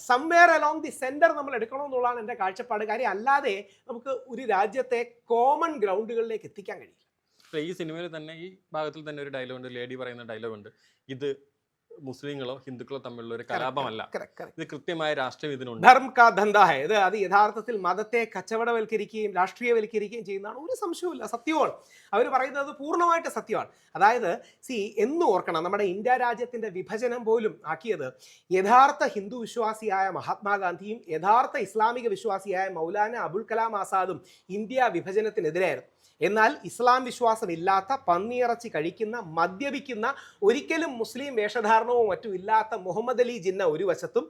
സംവെയർ അലോങ് ദി സെൻറ്റർ നമ്മൾ എടുക്കണമെന്നുള്ളതാണ് എൻ്റെ കാഴ്ചപ്പാട്. കാര്യം അല്ലാതെ നമുക്ക് ഒരു രാജ്യത്തെ കോമൺ ഗ്രൗണ്ടുകളിലേക്ക് എത്തിക്കാൻ കഴിയില്ല. ഈ സിനിമയിൽ തന്നെ ഈ ഭാഗത്തിൽ തന്നെ ഒരു ഡയലോഗ് ഉണ്ട്, ലേഡി പറയുന്ന ഡയലോഗ് ഉണ്ട്, ഇത് മുസ്ലിങ്ങളോ ഹിന്ദുക്കളോ തമ്മിലുള്ള ഒരു കലാപമല്ല, ഇത് കൃത്യമായ രാഷ്ട്രീയം ഇതിനുണ്ട്. ധർമ്മ കാ ധന്ദാ ഹൈ. അത് യഥാർത്ഥത്തിൽ മതത്തെ കച്ചവടവൽക്കരിക്കുകയും രാഷ്ട്രീയവൽക്കരിക്കുകയും ചെയ്യുന്നതാണ്. ഒരു സംശയവുമില്ല, സത്യമാണ്. അവർ പറയുന്നത് പൂർണ്ണമായിട്ട് സത്യമാണ്. അതായത് എന്ന് ഓർക്കണം, നമ്മുടെ ഇന്ത്യ രാജ്യത്തിന്റെ വിഭജനം പോലും ആക്കിയത് യഥാർത്ഥ ഹിന്ദു വിശ്വാസിയായ മഹാത്മാഗാന്ധിയും യഥാർത്ഥ ഇസ്ലാമിക വിശ്വാസിയായ മൗലാന അബുൽ കലാം ആസാദും ഇന്ത്യ വിഭജനത്തിനെതിരായിരുന്നു. എന്നാൽ ഇസ്ലാം വിശ്വാസമില്ലാത്ത, പന്നിയിറച്ചി കഴിക്കുന്ന, മദ്യപിക്കുന്ന, ഒരിക്കലും മുസ്ലിം വേഷധാരണവും മറ്റും ഇല്ലാത്ത മുഹമ്മദ് അലി ജിന്ന ഒരു വശത്തും,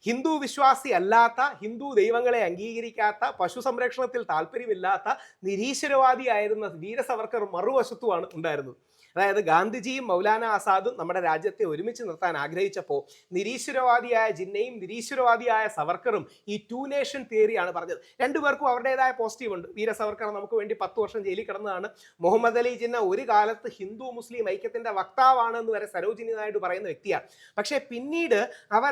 ഹിന്ദു വിശ്വാസി അല്ലാത്ത, ഹിന്ദു ദൈവങ്ങളെ അംഗീകരിക്കാത്ത, പശു സംരക്ഷണത്തിൽ താല്പര്യമില്ലാത്ത നിരീശ്വരവാദിയായിരുന്ന വീര സവർക്കർ മറുവശത്തുമാണ് ഉണ്ടായിരുന്നത്. അതായത് ഗാന്ധിജിയും മൗലാന ആസാദും നമ്മുടെ രാജ്യത്തെ ഒരുമിച്ച് നിർത്താൻ ആഗ്രഹിച്ചപ്പോൾ നിരീശ്വരവാദിയായ ജിന്നയും നിരീശ്വരവാദിയായ സവർക്കറും ഈ 2 നേഷൻ തിയറിയാണ് പറഞ്ഞത്. രണ്ടുപേർക്കും അവരുടേതായ പോസിറ്റീവ് ഉണ്ട്. വീര സവർക്കർ നമുക്ക് വേണ്ടി 10 വർഷം ജയിലിൽ കിടന്നതാണ്. മുഹമ്മദ് അലി ജിന്ന ഒരു കാലത്ത് ഹിന്ദു മുസ്ലിം ഐക്യത്തിന്റെ വക്താവാണെന്ന് വരെ സരോജിനി നായിഡു പറയുന്ന വ്യക്തിയാണ്. പക്ഷേ പിന്നീട്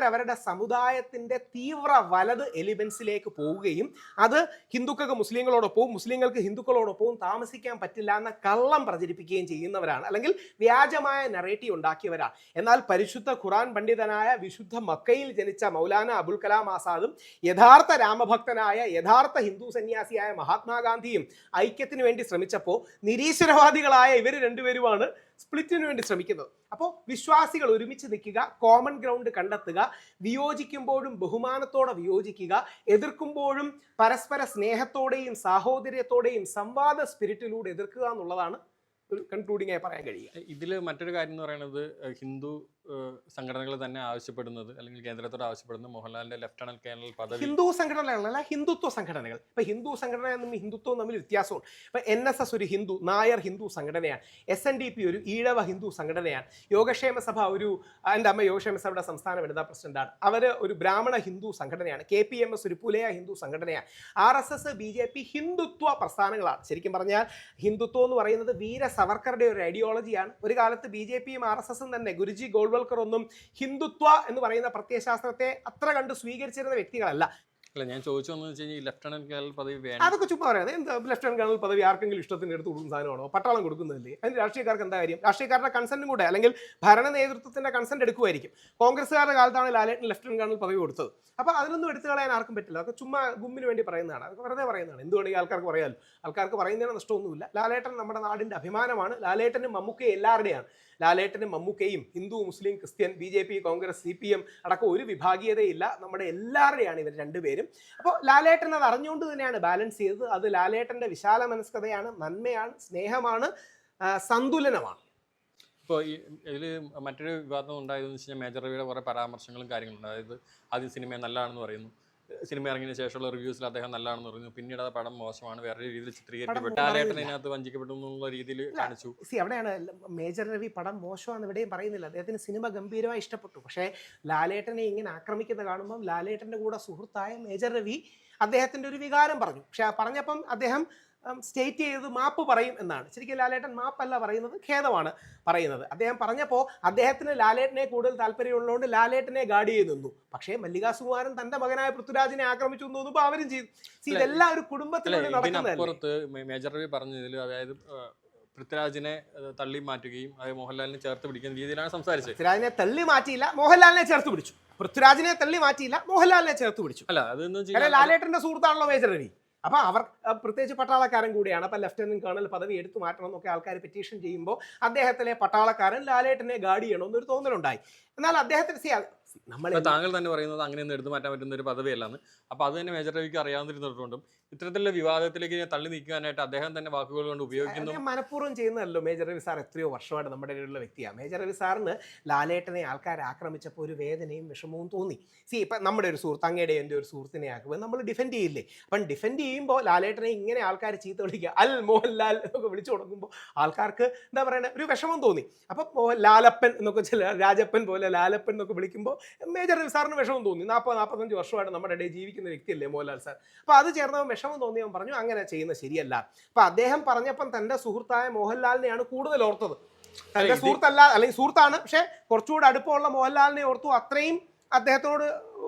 അവരുടെ സമുദായത്തിന്റെ തീവ്ര വലത് എലിമെന്റ്സിലേക്ക് പോവുകയും അത് ഹിന്ദുക്കൾക്ക് മുസ്ലിങ്ങളോടൊപ്പവും മുസ്ലിങ്ങൾക്ക് ഹിന്ദുക്കളോടൊപ്പവും താമസിക്കാൻ പറ്റില്ല എന്ന കള്ളം പ്രചരിപ്പിക്കുകയും ചെയ്യുന്നവരാണ്, അല്ലെങ്കിൽ വ്യാജമായ നറേറ്റീവ് ഉണ്ടാക്കിയവരാണ്. എന്നാൽ പരിശുദ്ധ ഖുറാൻ പണ്ഡിതനായ വിശുദ്ധ മക്കയിൽ ജനിച്ച മൗലാന അബുൽ കലാം ആസാദും യഥാർത്ഥ രാമഭക്തനായ യഥാർത്ഥ ഹിന്ദു സന്യാസിയായ മഹാത്മാഗാന്ധിയും ഐക്യത്തിന് വേണ്ടി ശ്രമിച്ചപ്പോൾ നിരീശ്വരവാദികളായ ഇവർ രണ്ടുപേരുമാണ് സ്പ്ലിറ്റിന് വേണ്ടി ശ്രമിക്കുന്നത്. അപ്പോൾ വിശ്വാസികൾ ഒരുമിച്ച് നിൽക്കുക, കോമൺ ഗ്രൗണ്ട് കണ്ടെത്തുക, വിയോജിക്കുമ്പോഴും ബഹുമാനത്തോടെ വിയോജിക്കുക, എതിർക്കുമ്പോഴും പരസ്പര സ്നേഹത്തോടെയും സാഹോദര്യത്തോടെയും സംവാദ സ്പിരിറ്റിലൂടെ എതിർക്കുക എന്നുള്ളതാണ് കൺക്ലൂഡിംഗ് ആയി പറയാൻ കഴിയുക. ഇതിൽ മറ്റൊരു കാര്യം എന്ന് പറയുന്നത്, ഹിന്ദു സംഘടനകൾ തന്നെ ആവശ്യപ്പെടുന്നത്, അല്ലെങ്കിൽ കേന്ദ്രത്തോട് ആവശ്യപ്പെടുന്നത് മോഹൻലാലിന്റെ ലെഫ്റ്റനന്റ് കേണൽ പദവി. ഹിന്ദു സംഘടനകളല്ല, ഹിന്ദുത്വ സംഘടനകൾ. ഇപ്പൊ ഹിന്ദു സംഘടന എന്നും ഹിന്ദുത്വവും തമ്മിൽ വ്യത്യാസമുണ്ട്. ഇപ്പൊ NSS ഒരു ഹിന്ദു നായർ ഹിന്ദു സംഘടനയാണ്. SNDP ഒരു ഈഴവ ഹിന്ദു സംഘടനയാണ്. യോഗക്ഷേമ സഭ എൻ്റെ അമ്മ യോഗക്ഷേമ സഭയുടെ സംസ്ഥാന വനിതാ പ്രസിഡന്റാണ്. അവർ ഒരു ബ്രാഹ്മണ ഹിന്ദു സംഘടനയാണ്. KPMS ഒരു പുലയ ഹിന്ദു സംഘടനയാണ്. RSS BJP Hindutva പ്രസ്ഥാനങ്ങളാണ്. ശരിക്കും പറഞ്ഞാൽ ഹിന്ദുത്വം എന്ന് പറയുന്നത് വീര സവർക്കറുടെ ഒരു ഐഡിയോളജിയാണ്. ഒരു കാലത്ത് BJPയും RSSും തന്നെ ഗുരുജി ഗോൾവൽക്കർ ഒന്നും ഹിന്ദുത്വ എന്ന് പറയുന്ന പ്രത്യയശാസ്ത്രത്തെ അത്ര കണ്ട് സ്വീകരിച്ചിരുന്ന വ്യക്തികളല്ല. അല്ല, ഞാൻ ചോദിച്ചതെന്ന് വെച്ച് കഴിഞ്ഞാൽ ലെഫ്റ്റനന്റ് കേണൽ പദവി വേണം, അതൊക്കെ ചുമ്മാ പറയാതെ. എന്താ ലെഫ്റ്റനന്റ് കേണൽ പദവി ആർക്കെങ്കിലും ഇഷ്ടത്തിന് എടുത്ത് കൊടുക്കുന്ന സാധനമാണോ? പട്ടാളം കൊടുക്കുന്നതല്ലേ? അതിന് രാഷ്ട്രീയക്കാർക്ക് എന്താ കാര്യം? രാഷ്ട്രീയക്കാരുടെ കൺസെന്റും കൂടെ, അല്ലെങ്കിൽ ഭരണ നേതൃത്വത്തിന്റെ കൺസെന്റ് എടുക്കുമായിരിക്കും. കോൺഗ്രസ്സുകാരുടെ കാലത്താണ് ലാലേട്ടൻ ലെഫ്റ്റനന്റ് കേണൽ പദവി കൊടുത്തത്. അപ്പോൾ അതിനൊന്നും എടുത്തു കളയാൻ ആർക്കും പറ്റില്ല. അതൊക്കെ ചുമ്മാ ഗുമ്മിന് വേണ്ടി പറയുന്നതാണ്, അതൊക്കെ വെറുതെ പറയുന്നതാണ്. എന്തുകൊണ്ടെങ്കിൽ ആൾക്കാർക്ക് പറയാമല്ലോ, ആൾക്കാർക്ക് പറയുന്നതിന് നഷ്ടമൊന്നുമില്ല. ലാലേട്ടൻ നമ്മുടെ നാടിന്റെ അഭിമാനമാണ്. ലാലേട്ടനും മമ്മൂക്കയും എല്ലാവരുടെയാണ്. ലാലേട്ടനും മമ്മൂക്കയും Hindu Muslim Christian BJP Congress CPM അടക്കം ഒരു വിഭാഗീയതയില്ല, നമ്മുടെ എല്ലാവരുടെയാണ് ഇവർ രണ്ടുപേരും. അപ്പോൾ ലാലേട്ടൻ അത് അറിഞ്ഞുകൊണ്ട് തന്നെയാണ് ബാലൻസ് ചെയ്തത്. അത് ലാലേട്ടന്റെ വിശാല മനസ്കതയാണ്, നന്മയാണ്, സ്നേഹമാണ്, സന്തുലനമാണ്. ഇപ്പോൾ ഇതിൽ മറ്റൊരു വിവാദം ഉണ്ടായതെന്ന് വെച്ച് കഴിഞ്ഞാൽ മേജർ രവിയുടെ കുറേ പരാമർശങ്ങളും കാര്യങ്ങളുണ്ട്. അതായത് ആദ്യം സിനിമ നല്ലതാണെന്ന് പറയുന്നു, സിനിമ ഇറങ്ങിയതിന് ശേഷമുള്ള റിവ്യൂസിൽ അദ്ദേഹം നല്ലതാണെന്ന് പറയുന്നു, പിന്നീട് ആ പടം മോശമാണ്, വേറെ രീതിയിൽ ചിത്രീകരിക്കപ്പെട്ടു, ലാലേട്ടൻ ഇതിനകത്ത് വഞ്ചിക്കപ്പെട്ടു എന്നുള്ള രീതിയിൽ കാണിച്ചു. അവിടെയാണ് മേജർ രവി പടം മോശമാണെന്ന് എവിടെയും പറയുന്നില്ല. അദ്ദേഹത്തിന് സിനിമ ഗംഭീരമായി ഇഷ്ടപ്പെട്ടു. പക്ഷേ ലാലേട്ടനെ ഇങ്ങനെ ആക്രമിക്കുന്ന കാണുമ്പം ലാലേട്ടൻ്റെ കൂടെ സുഹൃത്തായ മേജർ രവി അദ്ദേഹത്തിൻ്റെ ഒരു വികാരം പറഞ്ഞു. പക്ഷെ പറഞ്ഞപ്പം അദ്ദേഹം സ്റ്റേറ്റ് ചെയ്ത് മാപ്പ് പറയും എന്നാണ്. ശരിക്കും ലാലേട്ടൻ മാപ്പല്ല പറയുന്നത്, ഖേദമാണ് പറയുന്നത്. അദ്ദേഹം പറഞ്ഞപ്പോൾ അദ്ദേഹത്തിന് ലാലേട്ടനെ കൂടുതൽ താല്പര്യമുള്ളതുകൊണ്ട് ലാലേട്ടനെ ഗാർഡ് ചെയ്ത് നിന്നു. പക്ഷേ മല്ലികാ സുകുമാരൻ തൻ്റെ മകനായ പൃഥ്വിരാജിനെ ആക്രമിച്ചു എന്ന് തോന്നുമ്പോൾ അവരും ചെയ്തു. ഇതെല്ലാം ഒരു കുടുംബത്തിനുള്ളിൽ നടക്കുന്നതല്ലേ. മേജർ രവി പറഞ്ഞതിൽ അതായത് പൃഥ്വിരാജിനെ തള്ളി മാറ്റുകയും അത് മോഹൻലാലിനെ ചേർത്ത് പിടിക്കുന്ന രീതിയിലാണ് സംസാരിച്ചത്. പൃഥ്വിരാജിനെ തള്ളി മാറ്റിയില്ല, മോഹൻലാലിനെ ചേർത്ത് പിടിച്ചു. പൃഥ്വിരാജിനെ തള്ളി മാറ്റിയില്ല, മോഹൻലാലിനെ ചേർത്ത് പിടിച്ചു. അല്ല, അതെന്ന് ലാലേട്ടന്റെ സുഹൃത്താണല്ലോ മേജർ രവി. അപ്പൊ അവർ പ്രത്യേകിച്ച് പട്ടാളക്കാരൻ കൂടിയാണ്. അപ്പൊ ലഫ്റ്റനന്റ് കേണൽ പദവി എടുത്തു മാറ്റണം എന്നൊക്കെ ആൾക്കാർ പെറ്റീഷൻ ചെയ്യുമ്പോൾ അദ്ദേഹത്തിലെ പട്ടാളക്കാരൻ ലാലേട്ടനെ ഗാർഡ് ചെയ്യണമെന്നൊരു തോന്നലുണ്ടായി. എന്നാൽ അദ്ദേഹത്തിന് താങ്കൾ തന്നെ പറയുന്നത് അങ്ങനെയൊന്നും എടുത്തു മാറ്റാൻ പറ്റുന്ന ഒരു പദവിയല്ലെന്ന്. അപ്പോൾ അത് തന്നെ മേജർ രവിക്ക് അറിയാവുന്നിരുന്നിട്ടുണ്ടും ഇത്തരത്തിലുള്ള വിവാദത്തിലേക്ക് തള്ളി നീക്കാനായിട്ട് അദ്ദേഹം തന്നെ വാക്കുകൾ കൊണ്ട് ഉപയോഗിക്കുന്നു. മനഃപൂർവ്വം ചെയ്യുന്നതല്ലോ. മേജർ രവി സാർ എത്രയോ വർഷമായിട്ട് നമ്മുടെ ഇടയിലുള്ള വ്യക്തിയാണ്. മേജർ രവി സാറിന് ലാലേട്ടനെ ആൾക്കാർ ആക്രമിച്ചപ്പോൾ ഒരു വേദനയും വിഷമവും തോന്നി. ഇപ്പം നമ്മുടെ ഒരു സുഹൃത്ത്, അങ്ങയുടെ എൻ്റെ ഒരു സുഹൃത്തിനെ ആക്കുമ്പോൾ നമ്മൾ ഡിഫെൻഡ് ചെയ്യില്ലേ? അപ്പം ഡിഫെൻഡ് ചെയ്യുമ്പോൾ ലാലേട്ടനെ ഇങ്ങനെ ആൾക്കാർ ചീത്ത വിളിക്കുക, അൽ മോഹൻലാൽ എന്നൊക്കെ വിളിച്ചു കൊടുക്കുമ്പോൾ ആൾക്കാർക്ക് എന്താ പറയുക, ഒരു വിഷമം തോന്നി. അപ്പം ലാലപ്പൻ എന്നൊക്കെ ചില രാജപ്പൻ പോലെ ലാലപ്പൻ എന്നൊക്കെ വിളിക്കുമ്പോൾ മേജർ രവി സാറിന് വിഷമം തോന്നി. 40-45 വർഷമായിട്ട് നമ്മുടെ ഇടയിൽ ജീവിക്കുന്ന വ്യക്തിയല്ലേ മോഹൻലാൽ സാർ. അപ്പോൾ അത് ചേർന്നവൻ വിഷമം തോന്നിയവൻ പറഞ്ഞു അങ്ങനെ ചെയ്യുന്നത് ശരിയല്ല. അപ്പം അദ്ദേഹം പറഞ്ഞപ്പം തൻ്റെ സുഹൃത്തായ മോഹൻലാലിനെയാണ് കൂടുതൽ ഓർത്തത്. തൻ്റെ സുഹൃത്തല്ല, അല്ലെങ്കിൽ സുഹൃത്താണ്, പക്ഷേ കുറച്ചുകൂടെ അടുപ്പമുള്ള മോഹൻലാലിനെ ഓർത്തു. അത്രയും അദ്ദേഹത്തോട്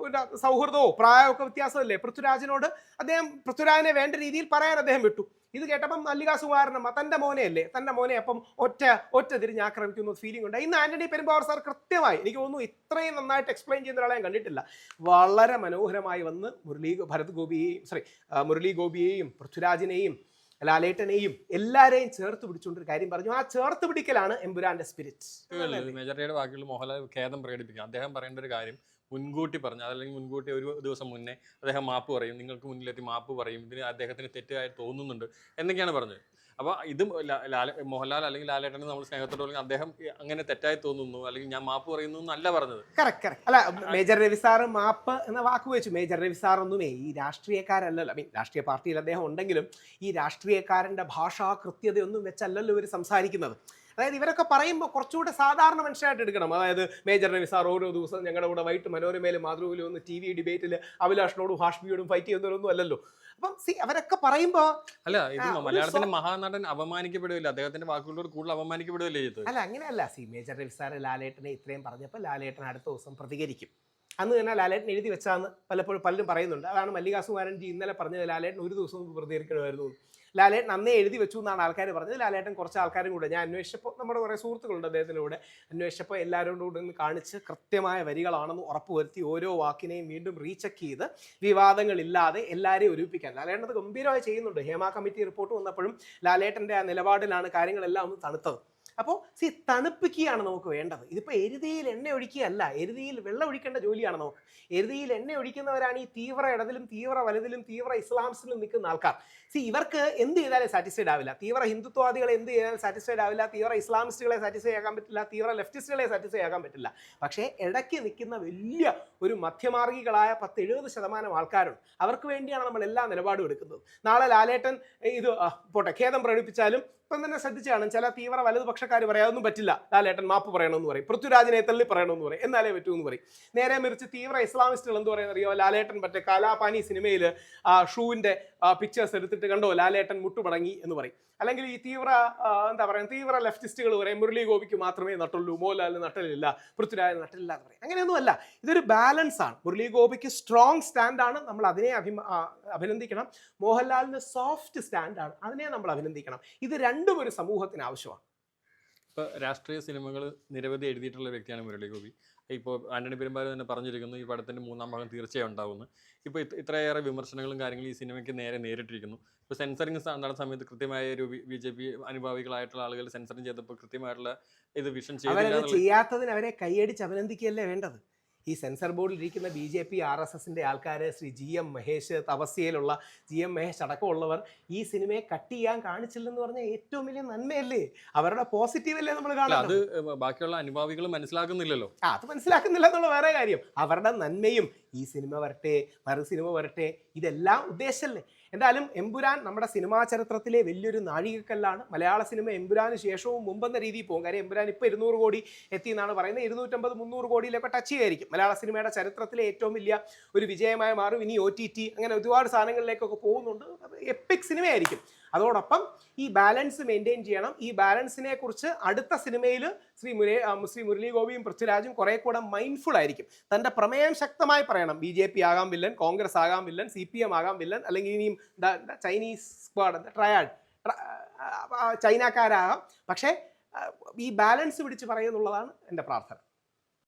സൗഹൃദമോ പ്രായമൊക്കെ വ്യത്യാസമല്ലേ പൃഥ്വിരാജിനോട്. അദ്ദേഹം പൃഥ്വിരാജിനെ വേണ്ട രീതിയിൽ പറയാൻ അദ്ദേഹം വിട്ടു. ഇത് കേട്ടപ്പം മല്ലികാ സുകുമാരനും തൻ്റെ മോനെയല്ലേ, തൻ്റെ മോനെ അപ്പം ഒറ്റ തിരിഞ്ഞ് ആക്രമിക്കുന്ന ഫീലിംഗ് ഉണ്ട്. ഇന്ന് ആന്റണി പെരുമ്പാവൂർ സാർ കൃത്യമായി, എനിക്ക് തോന്നുന്നു ഇത്രയും നന്നായിട്ട് എക്സ്പ്ലെയിൻ ചെയ്യുന്ന ഒരാളെ ഞാൻ കണ്ടിട്ടില്ല. വളരെ മനോഹരമായി വന്ന് മുരളി ഗോപിയെയും പൃഥ്വിരാജിനെയും ലാലേട്ടനെയും എല്ലാരെയും ചേർത്ത് പിടിച്ചുകൊണ്ടൊരു കാര്യം പറഞ്ഞു. ആ ചേർത്ത് പിടിക്കലാണ് എമ്പുരാന്റെ സ്പിരിറ്റ്. മേജറുടെ വാക്കുകളിൽ മോഹൻലാൽ ഖേദം പ്രകടിപ്പിക്കും. അദ്ദേഹം പറയേണ്ട ഒരു കാര്യം മുൻകൂട്ടി പറഞ്ഞു, അതല്ലെങ്കിൽ മുൻകൂട്ടി ഒരു ദിവസം മുന്നേ അദ്ദേഹം മാപ്പ് പറയും, നിങ്ങൾക്ക് മുന്നിലെത്തി മാപ്പ് പറയും, ഇതിന് അദ്ദേഹത്തിന് തെറ്റായി തോന്നുന്നുണ്ട് എന്നൊക്കെയാണ് പറഞ്ഞത്. അപ്പോൾ ഇത് മോഹൻലാൽ അല്ലെങ്കിൽ ലാലേട്ടനെ നമ്മൾ സ്നേഹത്തോടെ അല്ലെങ്കിൽ അദ്ദേഹം അങ്ങനെ തെറ്റായി തോന്നുന്നു അല്ലെങ്കിൽ ഞാൻ മാപ്പ് പറയുന്നു എന്നല്ല പറഞ്ഞത്. കറക്റ്റ്. അല്ല, മേജർ രവി സാറ് മാപ്പ് എന്ന വാക്ക് വെച്ചു. മേജർ രവി സാർ ഒന്നുമേ ഈ രാഷ്ട്രീയക്കാരല്ലല്ലോ. രാഷ്ട്രീയ പാർട്ടിയിൽ അദ്ദേഹം ഉണ്ടെങ്കിലും ഈ രാഷ്ട്രീയക്കാരൻ്റെ ഭാഷാ കൃത്യതയൊന്നും വെച്ചല്ലല്ലോ ഇവർ സംസാരിക്കുന്നത്. അതായത് ഇവരൊക്കെ പറയുമ്പോൾ കുറച്ചുകൂടെ സാധാരണ മനുഷ്യരായിട്ട് എടുക്കണം. അതായത് മേജർ രവി സാർ ഓരോ ദിവസം ഞങ്ങളുടെ കൂടെ വൈകിട്ട് മനോരമയിലും മാതൃഭൂമിയിലും ഒന്ന് TV ഡിബേറ്റിൽ അഭിലാഷിനോടും ഹാഷ്മിയോടും ഫൈറ്റ് ചെയ്യുന്നവരൊന്നും അല്ലല്ലോ. അപ്പം അവരൊക്കെ പറയുമ്പോൾ അല്ല, ഇത് മലയാളത്തിന്റെ മഹാനടൻ അപമാനിക്കപ്പെടുകയില്ല, അദ്ദേഹത്തിന്റെ വാക്കുകളോട് കൂടുതൽ അപമാനിക്കപ്പെടുകയല്ലേ ചെയ്തത്. അല്ല, അങ്ങനെയല്ല. മേജർ രവി സാർ ലാലേട്ടനെ ഇത്രയും പറഞ്ഞപ്പോൾ ലാലേട്ടൻ അടുത്ത ദിവസം പ്രതികരിക്കും. അന്ന് തന്നെ ലാലേട്ടൻ എഴുതി വെച്ചാന്ന് പലരും പറയുന്നുണ്ട്. അതാണ് മല്ലികാ സുകുമാരൻജി ഇന്നലെ പറഞ്ഞത്, ലാലേട്ടൻ ഒരു ദിവസം മുമ്പ് പ്രതികരിക്കണമായിരുന്നു. ലാലേട്ടൻ അന്നേ എഴുതി വെച്ചു എന്നാണ് ആൾക്കാർ പറഞ്ഞത്. ലാലേട്ടൻ കുറച്ച് ആൾക്കാരും കൂടെ, ഞാൻ അന്വേഷിച്ചപ്പോൾ നമ്മുടെ കുറേ സുഹൃത്തുക്കളുണ്ട് അദ്ദേഹത്തിൻ്റെ കൂടെ, അന്വേഷിച്ചപ്പോൾ എല്ലാവരോടും കൂടെ ഒന്ന് കാണിച്ച് കൃത്യമായ വരികളാണെന്ന് ഉറപ്പുവരുത്തി ഓരോ വാക്കിനെയും വീണ്ടും റീചെക്ക് ചെയ്ത് വിവാദങ്ങളില്ലാതെ എല്ലാവരെയും ഒരുമിപ്പിക്കാൻ ലാലേട്ടൻ അത് ഗംഭീരമായി ചെയ്യുന്നുണ്ട്. ഹേമ കമ്മിറ്റി റിപ്പോർട്ട് വന്നപ്പോഴും ലാലേട്ടൻ്റെ ആ നിലപാടിലാണ് കാര്യങ്ങളെല്ലാം ഒന്ന് തണുത്തത്. അപ്പോൾ തണുപ്പിക്കുകയാണ് നമുക്ക് വേണ്ടത്. ഇതിപ്പോൾ എരുതിയിൽ എണ്ണ ഒഴിക്കുകയല്ല, എരുതിയിൽ വെള്ളം ഒഴിക്കേണ്ട ജോലിയാണ് നമുക്ക്. എരുതിയിൽ എണ്ണ ഒഴിക്കുന്നവരാണ് ഈ തീവ്ര ഇടതിലും തീവ്ര വലതിലും തീവ്ര ഇസ്ലാംസിലും നിൽക്കുന്ന ആൾക്കാർ. ഇവർക്ക് എന്ത് ചെയ്താലും സാറ്റിസ്ഫൈഡ് ആവില്ല. തീവ്ര ഹിന്ദുത്വവാദികളെ എന്ത് ചെയ്താലും സാറ്റിസ്ഫൈഡ് ആവില്ല. തീവ്ര ഇസ്ലാമിസ്റ്റുകളെ സാറ്റിസ്ഫൈ ആക്കാൻ പറ്റില്ല. തീവ്ര ലെഫ്റ്റിസ്റ്റുകളെ സാറ്റിസ്ഫൈ ആക്കാൻ പറ്റില്ല. പക്ഷേ ഇടയ്ക്ക് നിൽക്കുന്ന വലിയ ഒരു മധ്യമാർഗികളായ 10-70% ആൾക്കാരുണ്ട്. അവർക്ക് വേണ്ടിയാണ് നമ്മൾ എല്ലാ നിലപാടും എടുക്കുന്നത്. നാളെ ലാലേട്ടൻ ഇത് പോട്ടെ ഖേദം പ്രകടിപ്പിച്ചാലും ഇപ്പം തന്നെ ശ്രദ്ധിച്ചാണ് ചില തീവ്ര വലതുപക്ഷക്കാർ പറയാതൊന്നും പറ്റില്ല, ലാലേട്ടൻ മാപ്പ് പറയണമെന്ന് പറയും, പൃഥ്വിരാജിനെ തള്ളി പറയണമെന്ന് പറയും, എന്നാലേ പറ്റൂന്ന് പറയും. നേരെ മറിച്ച് തീവ്ര ഇസ്ലാമിസ്റ്റുകൾ എന്ത് പറയുന്നത് അറിയോ, ലാലേട്ടൻ മറ്റേ കാലാപാനി സിനിമയിൽ ഷൂവിൻ്റെ പിക്ചേഴ്സ് എടുത്തിട്ട് കണ്ടോ ലാലേട്ടൻ മുട്ടുമടങ്ങി എന്ന് പറയും. അല്ലെങ്കിൽ ഈ തീവ്ര എന്താ പറയുക, തീവ്ര ലെഫ്റ്റിസ്റ്റുകൾ പറയും മുരളി ഗോപിക്ക് മാത്രമേ നട്ടുള്ളൂ, മോഹൻലാലിന് നട്ടലില്ല, പൃഥ്വിരാജിന് നട്ടലില്ല എന്ന് പറയും. അങ്ങനെയൊന്നുമല്ല, ഇതൊരു ബാലൻസ് ആണ്. മുരളി ഗോപിക്ക് സ്ട്രോങ് സ്റ്റാൻഡാണ്, നമ്മൾ അതിനെ അഭിനന്ദിക്കണം. മോഹൻലാലിന് സോഫ്റ്റ് സ്റ്റാൻഡാണ്, അതിനെ നമ്മൾ അഭിനന്ദിക്കണം. ഇത് രണ്ടും ഒരു സമൂഹത്തിന് ആവശ്യമാണ്. ഇപ്പോൾ രാഷ്ട്രീയ സിനിമകൾ നിരവധി എഴുതിയിട്ടുള്ള വ്യക്തിയാണ് മുരളി ഗോപി. ഇപ്പോൾ ആന്റണി പെരുമ്പാവൂർ തന്നെ പറഞ്ഞിരിക്കുന്നു ഈ പടത്തിൻ്റെ 3ാം ഭാഗം തീർച്ചയായും ഉണ്ടാവുമെന്ന്. ഇപ്പോൾ ഇത്രയേറെ വിമർശനങ്ങളും കാര്യങ്ങളും ഈ സിനിമയ്ക്ക് നേരിട്ടിരിക്കുന്നു. ഇപ്പോൾ സെൻസറിങ് നടന്ന സമയത്ത് കൃത്യമായ ഒരു BJP അനുഭാവികളായിട്ടുള്ള ആളുകൾ സെൻസറിങ് ചെയ്തപ്പോൾ കൃത്യമായിട്ടുള്ള ഇത് വിഷൻ ചെയ്യാത്തതിന് അവരെ കൈയടിച്ച് അഭിനന്ദിക്കുകയല്ലേ വേണ്ടത്. ഈ സെൻസർ ബോർഡിൽ ഇരിക്കുന്ന BJP RSSന്റെ ആൾക്കാർ, ശ്രീ GM മഹേഷ്, തപസ്യയിലുള്ള GM മഹേഷ് അടക്കമുള്ളവർ ഈ സിനിമയെ കട്ട് ചെയ്യാൻ കാണിച്ചില്ലെന്ന് പറഞ്ഞാൽ ഏറ്റവും വലിയ നന്മയല്ലേ, അവരുടെ പോസിറ്റീവ് അല്ലേ നമ്മൾ കാണുന്നത്. അത് ബാക്കിയുള്ള അനുഭാവികൾ മനസ്സിലാക്കുന്നില്ലല്ലോ. അത് മനസ്സിലാക്കുന്നില്ല എന്നുള്ള വേറെ കാര്യം. അവരുടെ നന്മയും ഈ സിനിമ വരട്ടെ, മറു സിനിമ വരട്ടെ, ഇതെല്ലാം ഉദ്ദേശമല്ലേ. എന്തായാലും എമ്പുരാൻ നമ്മുടെ സിനിമാ ചരിത്രത്തിലെ വലിയൊരു നാഴികക്കല്ലാണ്. മലയാള സിനിമ എമ്പുരാന് ശേഷവും മുമ്പെന്ന രീതിയിൽ പോകും. കാര്യം എമ്പുരാൻ ഇപ്പോൾ 200 കോടി എത്തി എന്നാണ് പറയുന്നത്. 250-300 കോടിയിലൊക്കെ ടച്ച് ചെയ്യായിരിക്കും. മലയാള സിനിമയുടെ ചരിത്രത്തിലെ ഏറ്റവും വലിയ ഒരു വിജയമായി മാറും. ഇനി OTT അങ്ങനെ ഒരുപാട് സാധനങ്ങളിലേക്കൊക്കെ പോകുന്നുണ്ട്. എപ്പിക് സിനിമയായിരിക്കും. അതോടൊപ്പം ഈ ബാലൻസ് മെയിൻറ്റെയിൻ ചെയ്യണം. ഈ ബാലൻസിനെ കുറിച്ച് അടുത്ത സിനിമയിൽ ശ്രീ മുരളി ഗോപിയും പൃഥ്വിരാജും കുറെ കൂടെ മൈൻഡ്ഫുൾ ആയിരിക്കും. തൻ്റെ പ്രമേയം ശക്തമായി പറയണം. BJP ആകാം വില്ലൻ, കോൺഗ്രസ് ആകാം വില്ലൻ, CPM ആകാം വില്ലൻ, അല്ലെങ്കിൽ ഇനിയും ചൈനീസ് സ്ക്വാഡ്, ട്രയാഡ്, ചൈനക്കാരാകാം. പക്ഷേ ഈ ബാലൻസ് പിടിച്ച് പറയുന്നുള്ളതാണ് എൻ്റെ പ്രാർത്ഥന.